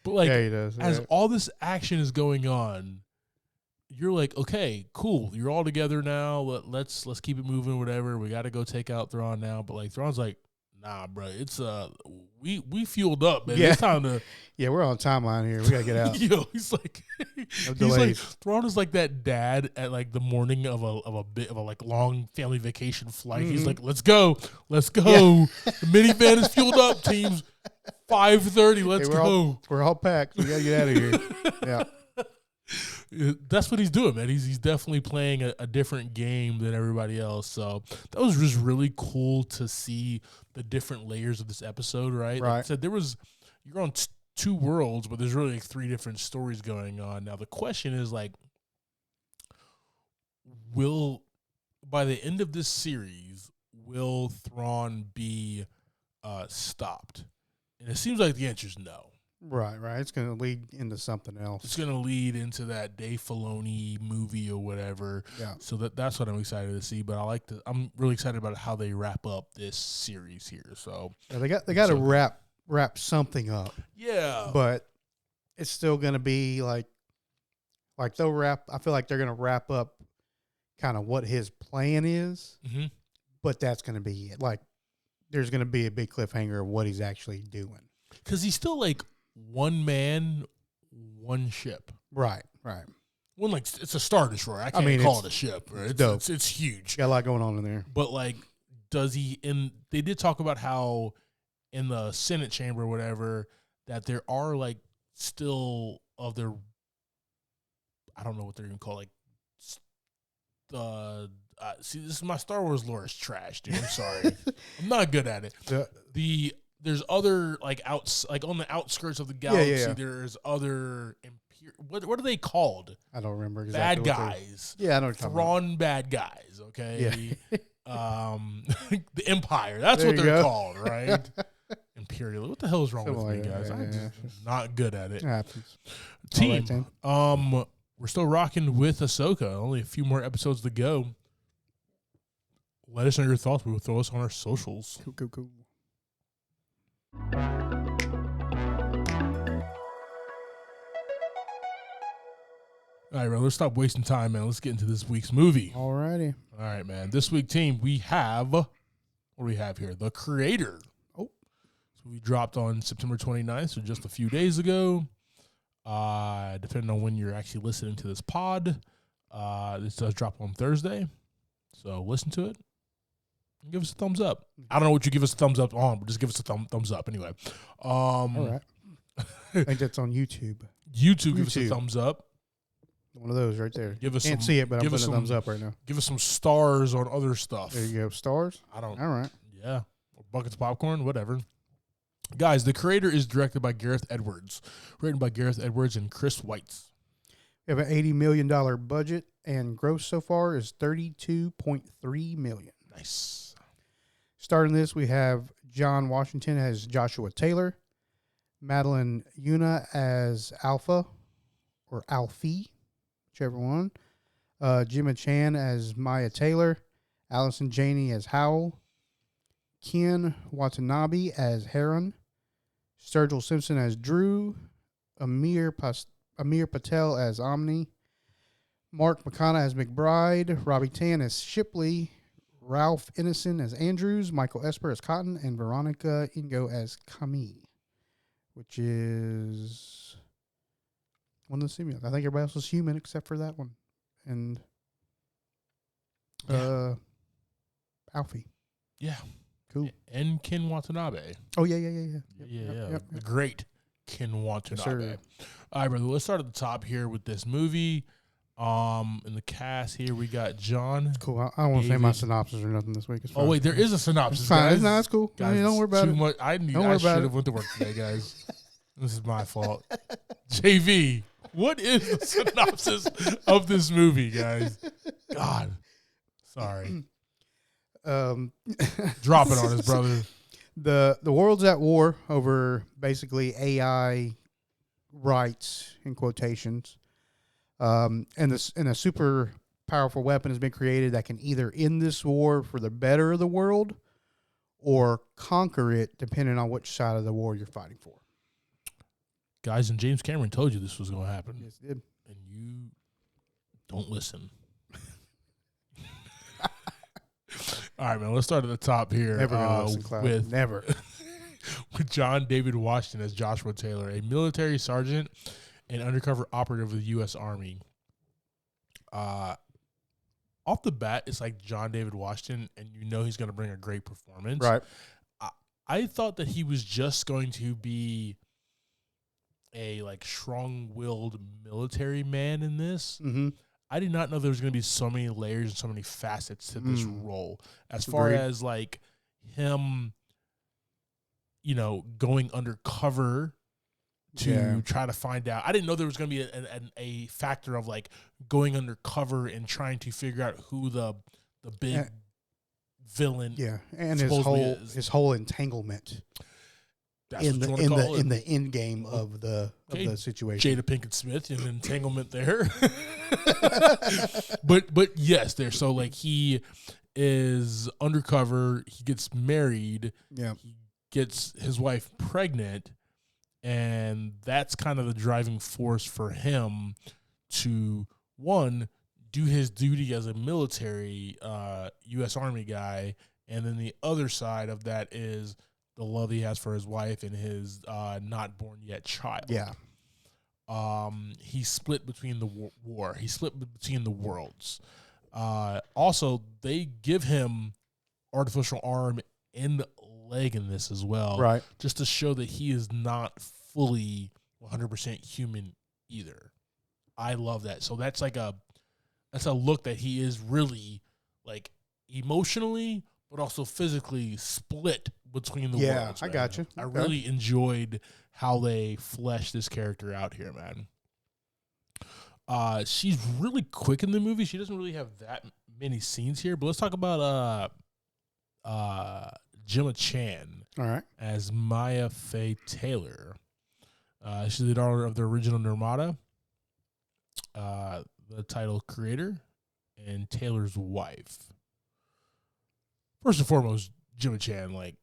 But like, he does. As all this action is going on, you're like, okay, cool. You're all together now. Let's keep it moving. Whatever. We got to go take out Thrawn now. But like Thrawn's like, nah, bro. It's we fueled up, man. It's time to. Yeah, we're on timeline here. We gotta get out. Yo, he's like Thrawn is like that dad at like the morning of a like long family vacation flight. Mm-hmm. He's like, let's go. Yeah. The minivan is fueled up. Teams 5:30. Let's go. We're all packed. We gotta get out of here. Yeah. That's what he's doing, man. He's definitely playing a different game than everybody else. So that was just really cool to see the different layers of this episode, right? Like I said, you're on two worlds, but there's really like 3 different stories going on. Now the question is like, by the end of this series, will Thrawn be stopped? And it seems like the answer is no. Right. It's going to lead into something else. It's going to lead into that Dave Filoni movie or whatever. Yeah. So that's what I'm excited to see. But I'm really excited about how they wrap up this series here. So yeah, they got to wrap something up. Yeah. But it's still going to be like they'll wrap. I feel like they're going to wrap up kind of what his plan is. Mm-hmm. But that's going to be it. Like, there's going to be a big cliffhanger of what he's actually doing. Because he's still like one man, one ship. Right. When it's a Star Destroyer. I can't call it a ship. Right? It's huge. Got a lot going on in there. But does he? And they did talk about how in the Senate chamber or whatever that there are still other. I don't know what they're even called. See, this is my Star Wars lore is trash, dude. I'm sorry. I'm not good at it. There's other on the outskirts of the galaxy. There's other what are they called? I don't remember exactly. Bad guys. Yeah, I know what you're talking Thrawn bad guys. Okay. Yeah. The Empire. That's what they're called, right? Imperial. What the hell is wrong with me, guys? I'm just not good at it. It happens. Team. Right, we're still rocking with Ahsoka. Only a few more episodes to go. Let us know your thoughts. We'll throw us on our socials. Cool. All right, bro. Let's stop wasting time, man. Let's get into this week's movie. Alrighty. All right, man. This week, team, we have what do we have here? The Creator. Oh. So we dropped on September 29th, so just a few days ago. Depending on when you're actually listening to this pod, this does drop on Thursday. So listen to it and give us a thumbs up. I don't know what you give us a thumbs up on, but just give us a thumbs up anyway. All right. I think that's on YouTube. YouTube, give us a thumbs up. One of those right there. Can't some, see it, but I'm putting a thumbs up right now. Give us some stars on other stuff. There you go. Stars? I don't. All right. Yeah. Or buckets of popcorn, whatever. Guys, The Creator is directed by Gareth Edwards. Written by Gareth Edwards and Chris Weitz. We have an $80 million budget, and gross so far is $32.3 million. Nice. Starting this, we have John Washington as Joshua Taylor, Madeline Yuna as Alpha, or Alfie, whichever one, Gemma Chan as Maya Taylor, Allison Janney as Howell, Ken Watanabe as Heron, Sturgill Simpson as Drew, Amir Patel as Omni, Mark McConaughey as McBride, Robbie Tan as Shipley, Ralph Ineson as Andrews, Michael Esper as Cotton, and Veronica Ingo as Camille, which is one of the simulations. I think everybody else is human except for that one. And Alfie. Yeah. Cool. And Ken Watanabe. Oh, yeah. Yep. The great Ken Watanabe. Yes, all right, brother. Let's start at the top here with this movie. In the cast here, we got John. Cool. I don't want to say my synopsis or nothing this week. It's fine. Oh, wait. There is a synopsis, it's fine. guys. No, it's cool. Guys, don't worry about it. I should have went to work today, guys. This is my fault. JV, what is the synopsis of this movie, guys? God. Sorry. Drop it on us, brother. The world's at war over basically AI rights in quotations. And a super powerful weapon has been created that can either end this war for the better of the world or conquer it depending on which side of the war you're fighting for. Guys, and James Cameron told you this was going to happen. Yes, he did. And you don't listen. All right, man. Let's start at the top here. Never gonna listen, Clyde. Never. With John David Washington as Joshua Taylor, a military sergeant and undercover operative of the U.S. Army. Off the bat, it's like John David Washington, and you know he's going to bring a great performance. Right. I thought that he was just going to be a strong-willed military man in this. Mm-hmm. I did not know there was going to be so many layers and so many facets to this role. As far as him, going undercover to try to find out. I didn't know there was going to be a factor of like going undercover and trying to figure out who the big villain. Yeah, and his whole entanglement. That's in what in the end game of the situation. Jada Pinkett Smith, an entanglement there. but yes, there. So like he is undercover. He gets married. Yeah, he gets his wife pregnant, and that's kind of the driving force for him to one, do his duty as a military U.S. Army guy, and then the other side of that is the love he has for his wife and his not born yet child. Yeah. He split between the war. He split between the worlds. Also, they give him artificial arm and leg in this as well, right? Just to show that he is not fully 100% human either. I love that. So that's like a look that he is really like emotionally, but also physically split between the worlds. I got you. I really enjoyed how they fleshed this character out here, man. She's really quick in the movie. She doesn't really have that many scenes here, but let's talk about Gemma Chan. All right. As Maya Faye Taylor. She's the daughter of the original Nirmata, the title creator, and Taylor's wife. First and foremost, Gemma Chan, like,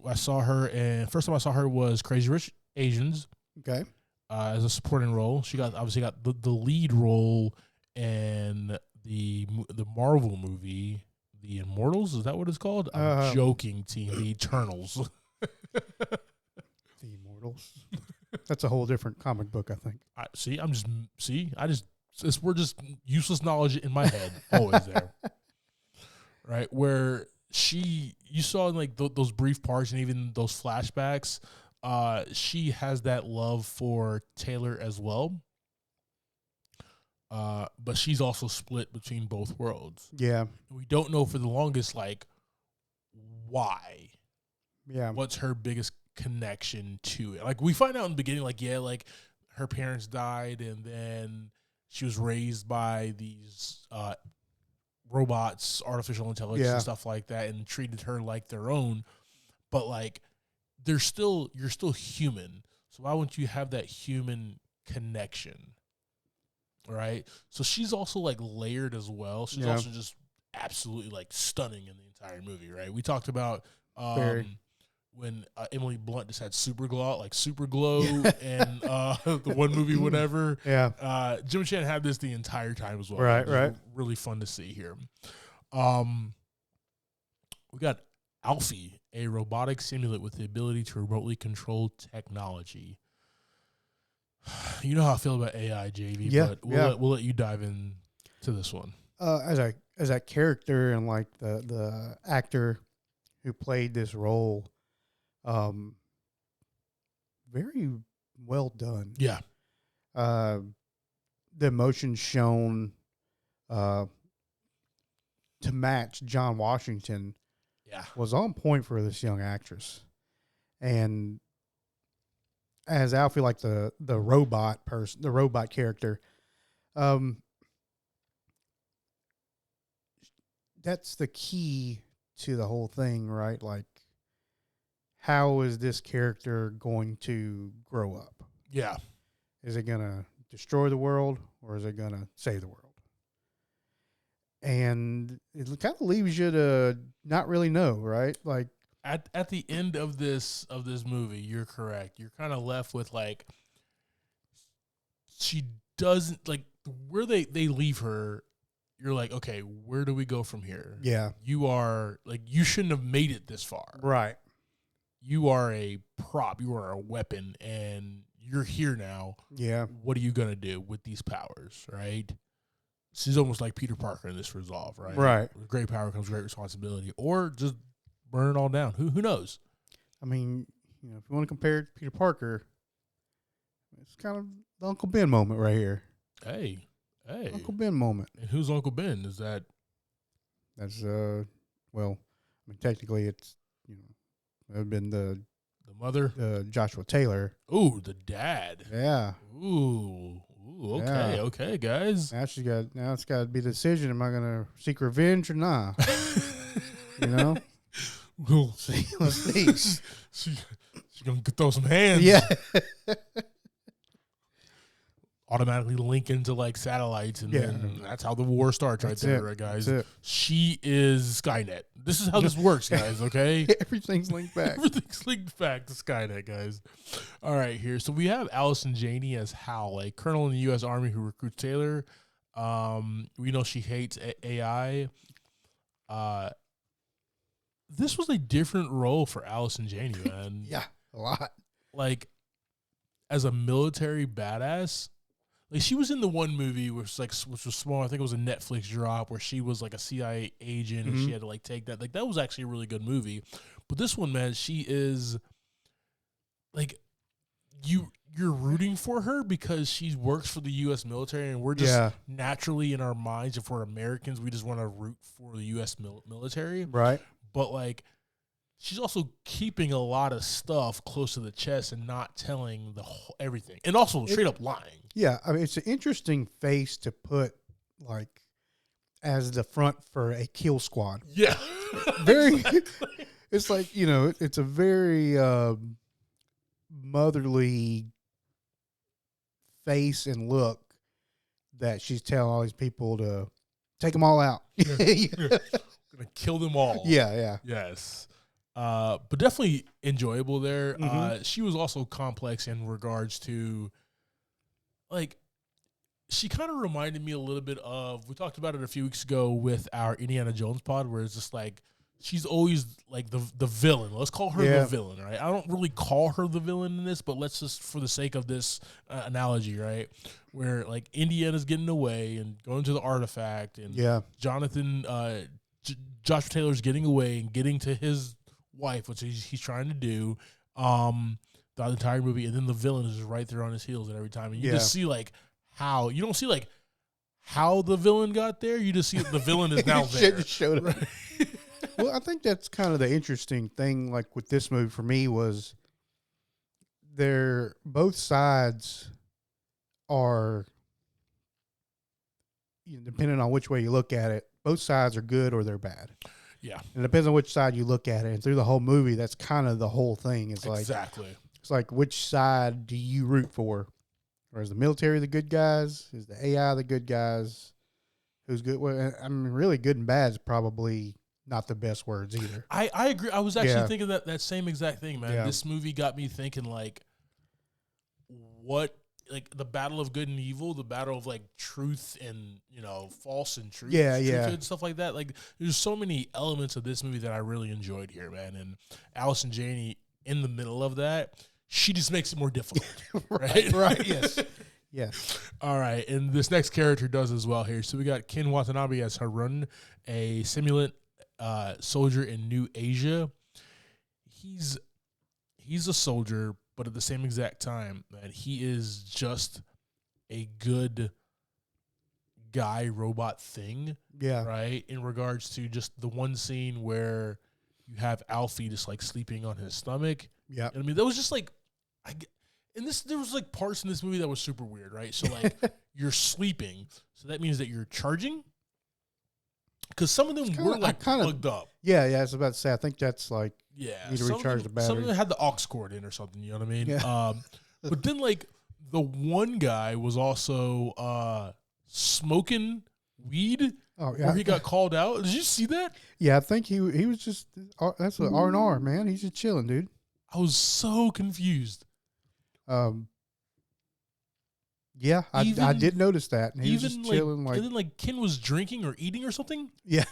I saw her, and first time I saw her was Crazy Rich Asians. Okay. As a supporting role. She obviously got the lead role in the Marvel movie, The Immortals. Is that what it's called? I'm joking, team. The Eternals. The Immortals. That's a whole different comic book, I think. We're just useless knowledge in my head, always there. Right, where you saw in like those brief parts and even those flashbacks, she has that love for Taylor as well. But she's also split between both worlds. Yeah. We don't know for the longest, like, why. Yeah. What's her biggest connection to it? Like, we find out in the beginning, like, yeah, like, her parents died, and then she was raised by these robots, artificial intelligence, and stuff like that, and treated her like their own. But, like, you're still human. So why wouldn't you have that human connection? Right? So she's also like layered as well. She's also just absolutely like stunning in the entire movie, right? We talked about when Emily Blunt just had super glow and the one movie, whatever. Yeah. Jim Chan had this the entire time as well. Right. Really fun to see here. We got Alfie, a robotic simulate with the ability to remotely control technology. You know how I feel about AI, JV, but we'll let you dive into this one. As that character and like the actor who played this role, very well done. Yeah. The emotion shown to match John Washington was on point for this young actress. And as Alfie, like the robot person, the robot character, that's the key to the whole thing, right? Like, how is this character going to grow up? Yeah. Is it going to destroy the world or is it going to save the world? And it kind of leaves you to not really know, right? Like, at the end of this movie, you're correct. You're kind of left with like, she doesn't like where they leave her. You're like, okay, where do we go from here? Yeah. You are like, you shouldn't have made it this far. Right. You are a prop. You are a weapon, and you're here now. Yeah. What are you gonna do with these powers? Right. She's almost like Peter Parker in this Resolve, right? Right. With great power comes great responsibility, or just burn it all down. Who knows? I mean, if you want to compare it to Peter Parker, it's kind of the Uncle Ben moment right here. Hey. Uncle Ben moment. And who's Uncle Ben? Is that? That's well, I mean, technically it's it would have been the The mother? Joshua Taylor. Ooh, the dad. Yeah. Ooh, okay, Yeah. okay, guys. Now it's got to be the decision. Am I going to seek revenge or not? You know? We'll see. Let's see. She's going to throw some hands. Yeah. Automatically link into like satellites, and then that's how the war starts right there, right, guys? She is Skynet. This is how this works, guys, okay? Everything's linked back. Everything's linked back to Skynet, guys. All right, here. So we have Allison Janney as Hal, a colonel in the U.S. Army who recruits Taylor. We know she hates AI. This was a different role for Allison Janney, man. Yeah, a lot. Like, as a military badass, like she was in the one movie which was small. I think it was a Netflix drop where she was like a CIA agent and she had to like take that. Like that was actually a really good movie. But this one, man, she is like you're rooting for her because she works for the U.S. military, and we're just naturally in our minds, if we're Americans, we just want to root for the U.S. military, right? But like, she's also keeping a lot of stuff close to the chest and not telling everything, and also straight up lying. Yeah, I mean, it's an interesting face to put like as the front for a kill squad. Yeah, very. Exactly. It's like, you know, it's a very motherly face and look that she's telling all these people to take them all out. Gonna kill them all. Yeah. Yes. But definitely enjoyable there. She was also complex in regards to, like, she kind of reminded me a little bit of, we talked about it a few weeks ago with our Indiana Jones pod, where it's just like, she's always like the villain. Let's call her the villain, right? I don't really call her the villain in this, but let's just, for the sake of this analogy, right? Where like Indiana's getting away and going to the artifact, and Jonathan, Joshua Taylor's getting away and getting to his wife, which he's trying to do the entire movie, and then the villain is right there on his heels at every time, and you just see like how you don't see like how the villain got there, you just see the villain is now there. Just showed up. Well, I think that's kind of the interesting thing, like with this movie for me, was both sides are, depending on which way you look at it, both sides are good or they're bad. Yeah. And it depends on which side you look at it. And through the whole movie, that's kind of the whole thing. It's like, it's like, which side do you root for? Or is the military the good guys? Is the AI the good guys? Who's good? Well, I mean, really good and bad is probably not the best words either. I agree. I was actually thinking that same exact thing, man. This movie got me thinking, like, what, like, the battle of good and evil, the battle of, like, truth and, false and truth. Yeah. And stuff like that. Like, there's so many elements of this movie that I really enjoyed here, man. And Allison Janney, in the middle of that, she just makes it more difficult. right. Yes. All right. And this next character does as well here. So we got Ken Watanabe as Harun, a simulant soldier in New Asia. He's a soldier, but at the same exact time, man, he is just a good guy robot thing. Yeah. Right? In regards to just the one scene where you have Alfie just like sleeping on his stomach. Yeah. I mean, that was just like, there was like parts in this movie that was super weird, right? So like you're sleeping, so that means that you're charging. Because some of them were like plugged up. Yeah, I was about to say, I think that's like, you need to recharge the battery. Some of them had the aux cord in or something, you know what I mean? Yeah. But then like the one guy was also smoking weed. Oh, yeah. Where he got called out. Did you see that? Yeah, I think he was just, that's an R&R, man. He's just chilling, dude. I was so confused. Yeah, I did notice that. And he was just chilling. And then like Ken was drinking or eating or something. Yeah.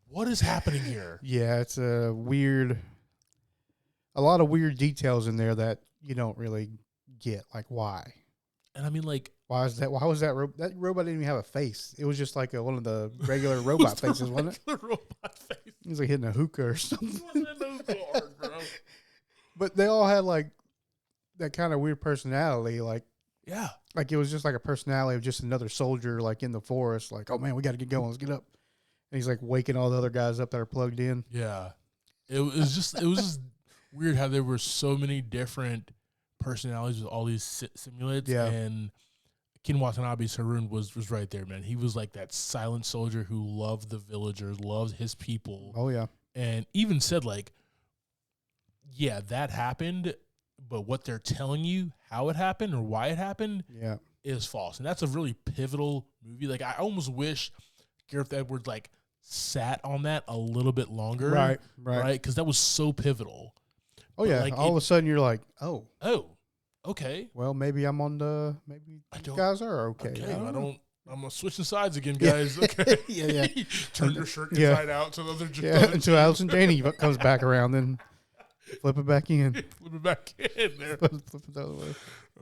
What is happening here? Yeah, it's a lot of weird details in there that you don't really get. Like, why? And I mean, like, why was that that robot didn't even have a face? It was just like one of the regular robot faces, wasn't it? Robot face. He was like hitting a hookah or something. It wasn't hard, bro. But they all had like that kind of weird personality, like it was just like a personality of just another soldier, like in the forest. Like, oh man, we got to get going. Let's get up. And he's like waking all the other guys up that are plugged in. Yeah, it was just weird how there were so many different personalities with all these simulates. Yeah. And Ken Watanabe's Haroon was right there, man. He was like that silent soldier who loved the villagers, loved his people. Oh, yeah. And even said, like, yeah, that happened, but what they're telling you, how it happened or why it happened, is false. And that's a really pivotal movie. Like, I almost wish Gareth Edwards, like, sat on that a little bit longer. Right. Because that was so pivotal. Oh, yeah. Like, all of a sudden, you're like, oh. Okay. Well, maybe I'm on the, maybe these guys are okay. I'm switching sides again, guys. Okay. Yeah. Turn your shirt inside out so the other. Until Allison Janney comes back around, then flip it back in. Flip it back in there. Flip it the other way.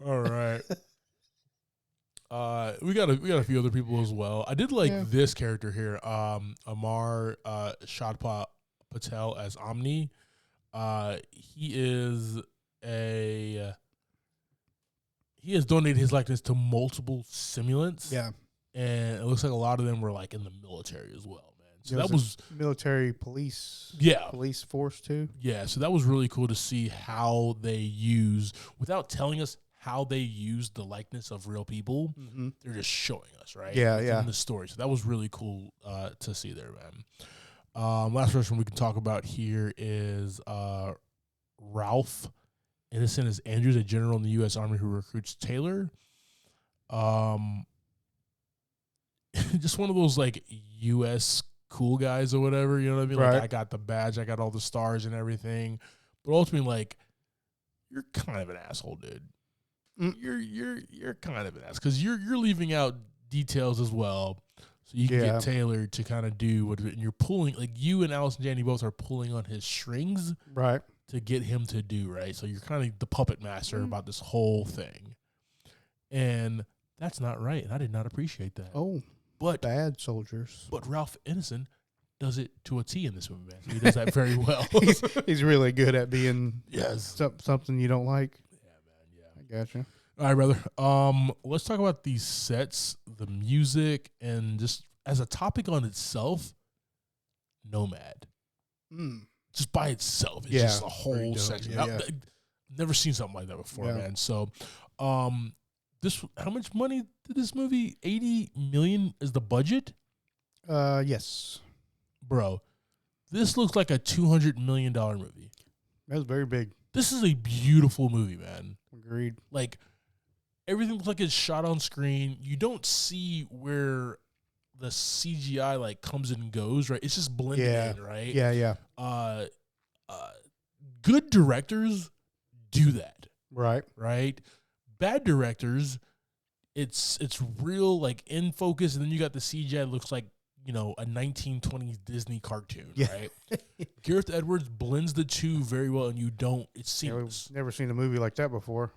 All right. We got a few other people as well. I did like this character here, Amar Shadpa Patel as Omni. He has donated his likeness to multiple simulants. Yeah. And it looks like a lot of them were like in the military as well, man. So There that was military police. Yeah. Police force too. Yeah, so that was really cool to see how they use, without telling us how they use the likeness of real people. Mm-hmm. They're just showing us, right? Yeah. In the story. So that was really cool to see there, man. Last person we can talk about here is Ralph Innocent as Andrews, a general in the U.S. Army who recruits Taylor. Just one of those, like, U.S. cool guys or whatever, you know what I mean? Right. Like, I got the badge, I got all the stars and everything. But ultimately, like, you're kind of an asshole, dude. You're kind of an ass because you're leaving out details as well, so you can get Taylor to kind of do what, and you're pulling, like, you and Allison Janney both are pulling on his strings, right, to get him to do right. So you're kind of the puppet master about this whole thing, and that's not right. And I did not appreciate that. Oh, but bad soldiers. But Ralph Innocent does it to a T in this movie, man. He does that very well. he's really good at being something you don't like. I gotcha. All right, brother. Let's talk about these sets, the music, and just as a topic on itself, Nomad. Just by itself, it's just a whole section. I've never seen something like that before, man. So, this, how much money did this movie? 80 million is the budget? Yes. Bro, this looks like a $200 million movie. That was very big. This is a beautiful movie, man. Agreed. Like, everything looks like it's shot on screen. You don't see where the CGI, like, comes and goes, right? It's just blended in, right? Yeah. Good directors do that. Right. Bad directors, it's real, like, in focus, and then you got the CGI that looks like, you know, a 1920s Disney cartoon, right? Gareth Edwards blends the two very well, and it's seamless. Never seen a movie like that before.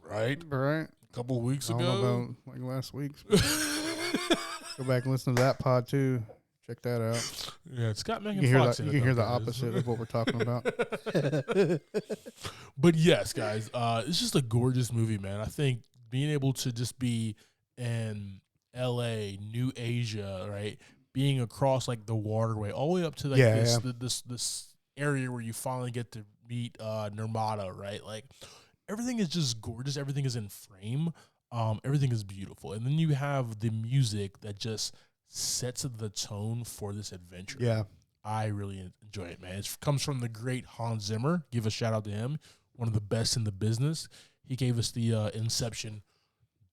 Right. A couple of weeks ago. I don't know about, like, last week's. Go back and listen to that pod too. Check that out. Yeah, it's got Megan Fox in it. You can hear the opposite of what we're talking about. But yes, guys, it's just a gorgeous movie, man. I think being able to just be in LA, New Asia, right? Being across, like, the waterway, all the way up to, like, this area where you finally get to meet Nirmata, right? Like, everything is just gorgeous. Everything is in frame. Everything is beautiful. And then you have the music that just sets the tone for this adventure. Yeah. I really enjoy it, man. It comes from the great Hans Zimmer. Give a shout out to him. One of the best in the business. He gave us the Inception.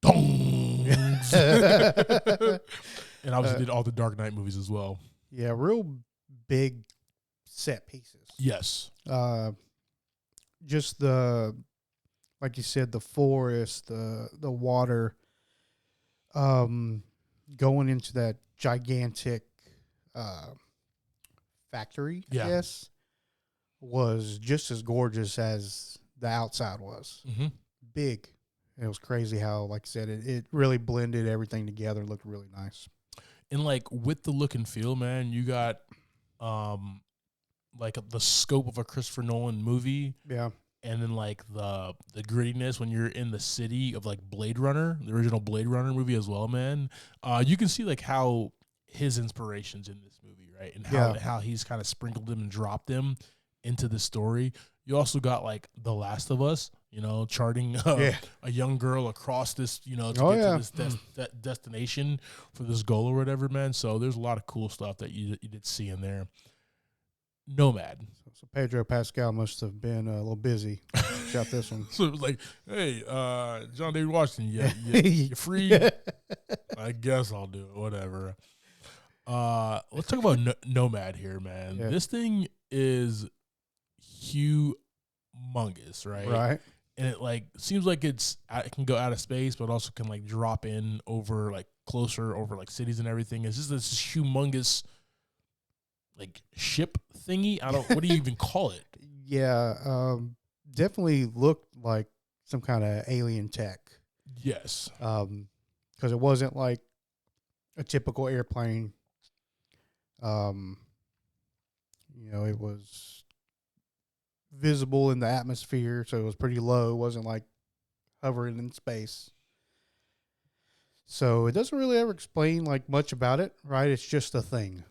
Dongs. And obviously did all the Dark Knight movies as well. Yeah, real big set pieces. Yes. Just like you said, the forest, the water, going into that gigantic factory, I guess, was just as gorgeous as the outside was. Mm-hmm. Big. It was crazy how, like I said, it really blended everything together. Looked really nice. And, like, with the look and feel, man, you got like the scope of a Christopher Nolan movie. Yeah. And then, like, the grittiness when you're in the city of, like, Blade Runner, the original Blade Runner movie as well, man. You can see, like, how his inspirations in this movie, right? And how he's kind of sprinkled them and dropped them into the story. You also got like The Last of Us, you know, charting a young girl across this, you know, to get to this destination for this goal or whatever, man. So there's a lot of cool stuff that you did see in there. Nomad. So Pedro Pascal must have been a little busy. Shot this one. So it was like, hey, John David Washington, you free? I guess I'll do it. Whatever. Let's talk about Nomad here, man. Yeah. This thing is humongous, right? Right. And it like seems like it can go out of space, but also can like drop in over like closer over like cities and everything. It's just this humongous like ship thingy. What do you even call it? Yeah, definitely looked like some kind of alien tech. Yes. Because it wasn't like a typical airplane. You know, it was visible in the atmosphere, so it was pretty low. It wasn't like hovering in space. So it doesn't really ever explain like much about it, right? It's just a thing.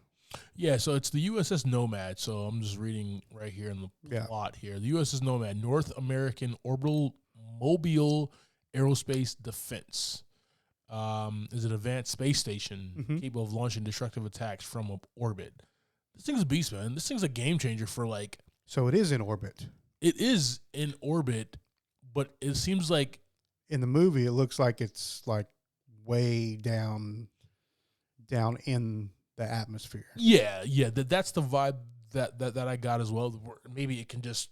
Yeah, so it's the USS Nomad. So I'm just reading right here in the plot here. The USS Nomad, North American Orbital Mobile Aerospace Defense, is an advanced space station capable of launching destructive attacks from orbit. This thing's a beast, man. This thing's a game changer for like. So it is in orbit. It is in orbit, but it seems like in the movie it looks like it's like way down in the atmosphere. Yeah. That's the vibe that I got as well. Maybe it can just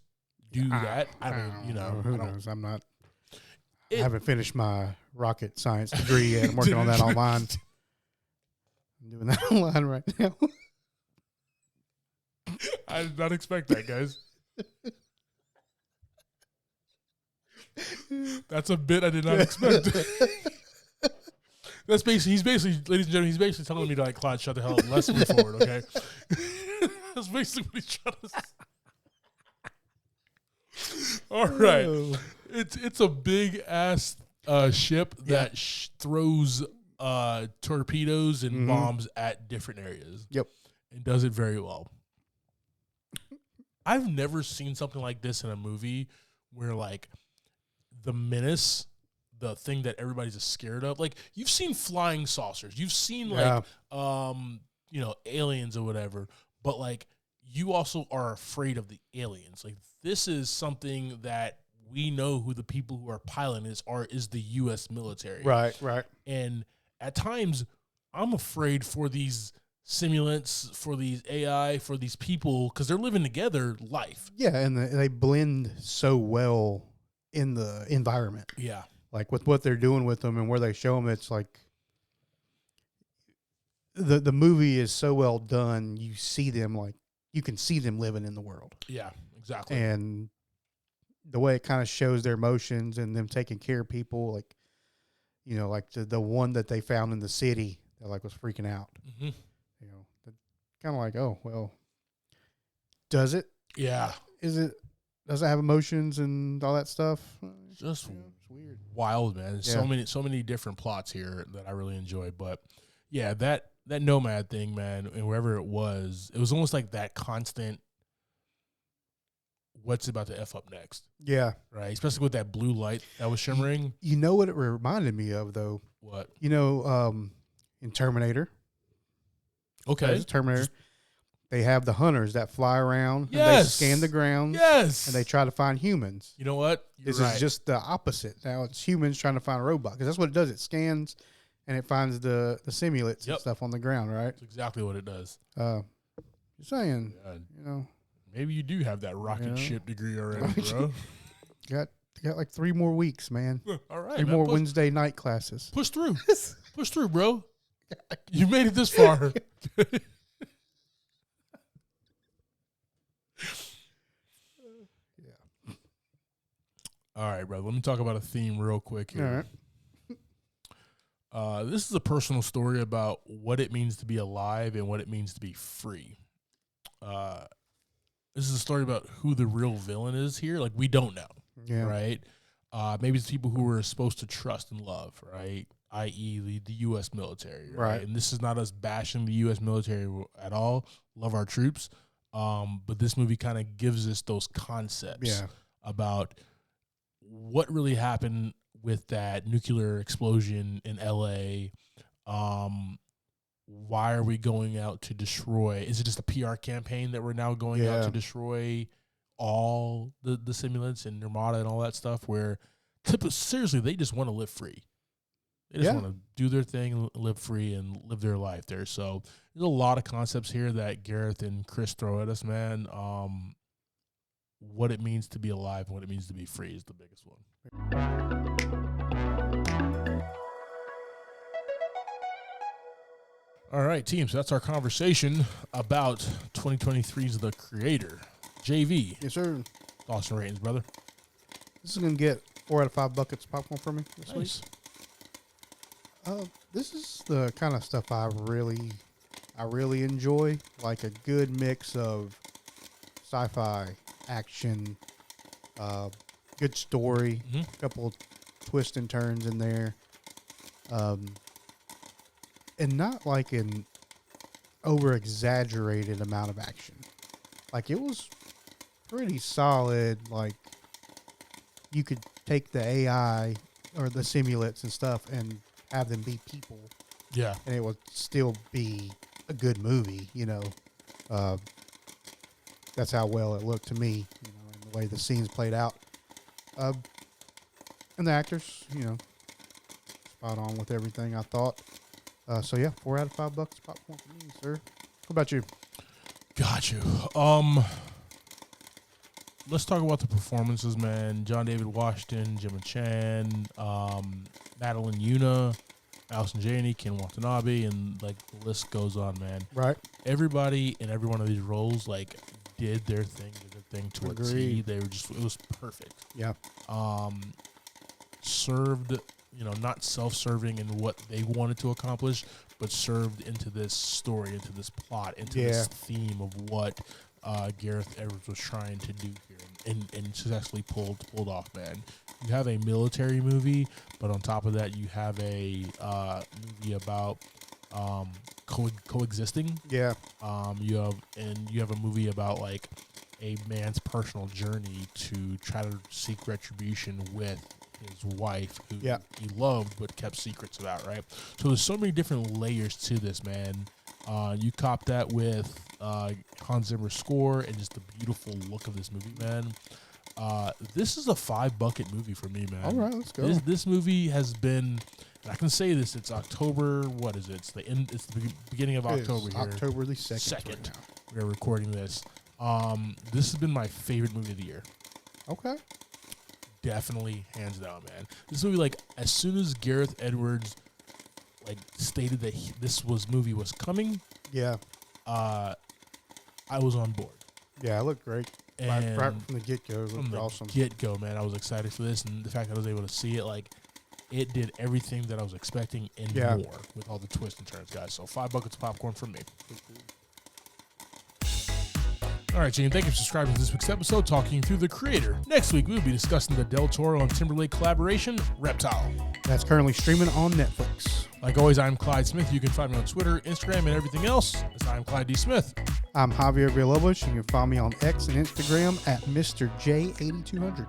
do that. I mean, you know, who knows? I haven't finished my rocket science degree yet. I'm working on that online. I'm doing that online right now. I did not expect that, guys. That's a bit I did not expect. He's basically, ladies and gentlemen, he's basically telling me to like, Clyde, shut the hell up. Let's move forward, okay? That's basically what he's trying to say. All right. It's a big ass ship that throws torpedoes and bombs at different areas. Yep. And does it very well. I've never seen something like this in a movie where like the menace, the thing that everybody's scared of, like you've seen flying saucers, you've seen like you know, aliens or whatever, but like you also are afraid of the aliens. Like this is something that we know who the people who are piloting this is the U.S. military. Right. And at times I'm afraid for these simulants, for these AI, for these people, because they're living together life. Yeah, and they blend so well in the environment. Yeah. Like with what they're doing with them and where they show them, it's like the movie is so well done. You see them like you can see them living in the world. Yeah, exactly. And the way it kind of shows their emotions and them taking care of people, like you know, like the one that they found in the city that like was freaking out. Mm-hmm. You know, kind of like, oh well, does it? Yeah. Does it have emotions and all that stuff? Just it's weird, wild, man. Yeah. So many different plots here that I really enjoy. But yeah, that Nomad thing, man, and wherever it was almost like that constant. What's about to F up next? Yeah, right. Especially with that blue light that was shimmering. You know what it reminded me of, though. What? You know, in Terminator. Okay, Terminator. They have the hunters that fly around. Yes. And they scan the ground. Yes. And they try to find humans. You know what? This is just the opposite. Now it's humans trying to find a robot because that's what it does. It scans and it finds the simulates and stuff on the ground, right? That's exactly what it does. You're saying, you know. Maybe you do have that rocket ship degree already, bro. Got like 3 more weeks, man. All right. 3 more Wednesday night classes. Push through. Push through, bro. You made it this far. All right, bro. Let me talk about a theme real quick here. All right. This is a personal story about what it means to be alive and what it means to be free. This is a story about who the real villain is here. Like, we don't know, right? Maybe it's people who we're supposed to trust and love, right? I.e. the U.S. military, right? And this is not us bashing the U.S. military at all. Love our troops. But this movie kind of gives us those concepts about what really happened with that nuclear explosion in L.A. Why are we going out to destroy? Is it just a PR campaign that we're now going out to destroy all the simulants and Nirmata and all that stuff? Where seriously, they just want to live free. They just want to do their thing, live free, and live their life there. So there's a lot of concepts here that Gareth and Chris throw at us, man. What it means to be alive and what it means to be free is the biggest one. All right, team. So that's our conversation about 2023's The Creator. JV. Yes, sir. Thoughts and ratings, brother. This is going to get 4 out of 5 buckets of popcorn for me this week. This is the kind of stuff I really enjoy. Like a good mix of sci-fi, action, good story, a couple twists and turns in there. And not like an over-exaggerated amount of action. Like, it was pretty solid. Like, you could take the AI or the simulates and stuff and have them be people. Yeah. And it would still be a good movie, you know. That's how well it looked to me, you know, and the way the scenes played out. And the actors, you know, spot on with everything I thought. So yeah, 4 out of 5 bucks popcorn for me, sir. What about you? Got you. Let's talk about the performances, man. John David Washington, Gemma Chan, Madeline Yuna, Allison Janney, Ken Watanabe, and like the list goes on, man. Right. Everybody in every one of these roles like did their thing to a T. They were just, it was perfect. Yeah. Served, you know, not self-serving in what they wanted to accomplish, but served into this story, into this plot, into this theme of what Gareth Edwards was trying to do here, and successfully pulled off, man. You have a military movie, but on top of that, you have a movie about coexisting. Yeah. You have a movie about like a man's personal journey to try to seek retribution with his wife, who he loved but kept secrets about, right? So there's so many different layers to this, man. You cop that with Hans Zimmer's score and just the beautiful look of this movie, man. This is a 5-bucket movie for me, man. All right, let's go. This movie has been, and I can say this, it's October, what is it? It's the end. It's the beginning of October here. October the 2nd. Right now. We're recording this. This has been my favorite movie of the year. Okay. Definitely, hands down, man. This movie, like, as soon as Gareth Edwards, like, stated that this movie was coming, I was on board. Yeah, it looked great. And right from the get-go, it looked awesome. Get-go, man, I was excited for this, and the fact that I was able to see it, like, it did everything that I was expecting and more with all the twists and turns, guys. So 5 buckets of popcorn from me. All right, Gene, thank you for subscribing to this week's episode, talking through The Creator. Next week, we'll be discussing the Del Toro and Timberlake collaboration, Reptile. That's currently streaming on Netflix. Like always, I'm Clyde Smith. You can find me on Twitter, Instagram, and everything else as I'm Clyde D. Smith. I'm Javier Villalobos. You can find me on X and Instagram at Mr. J8200.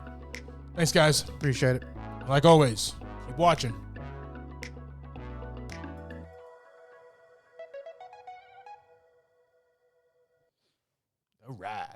Thanks, guys. Appreciate it. Like always, keep watching. All right.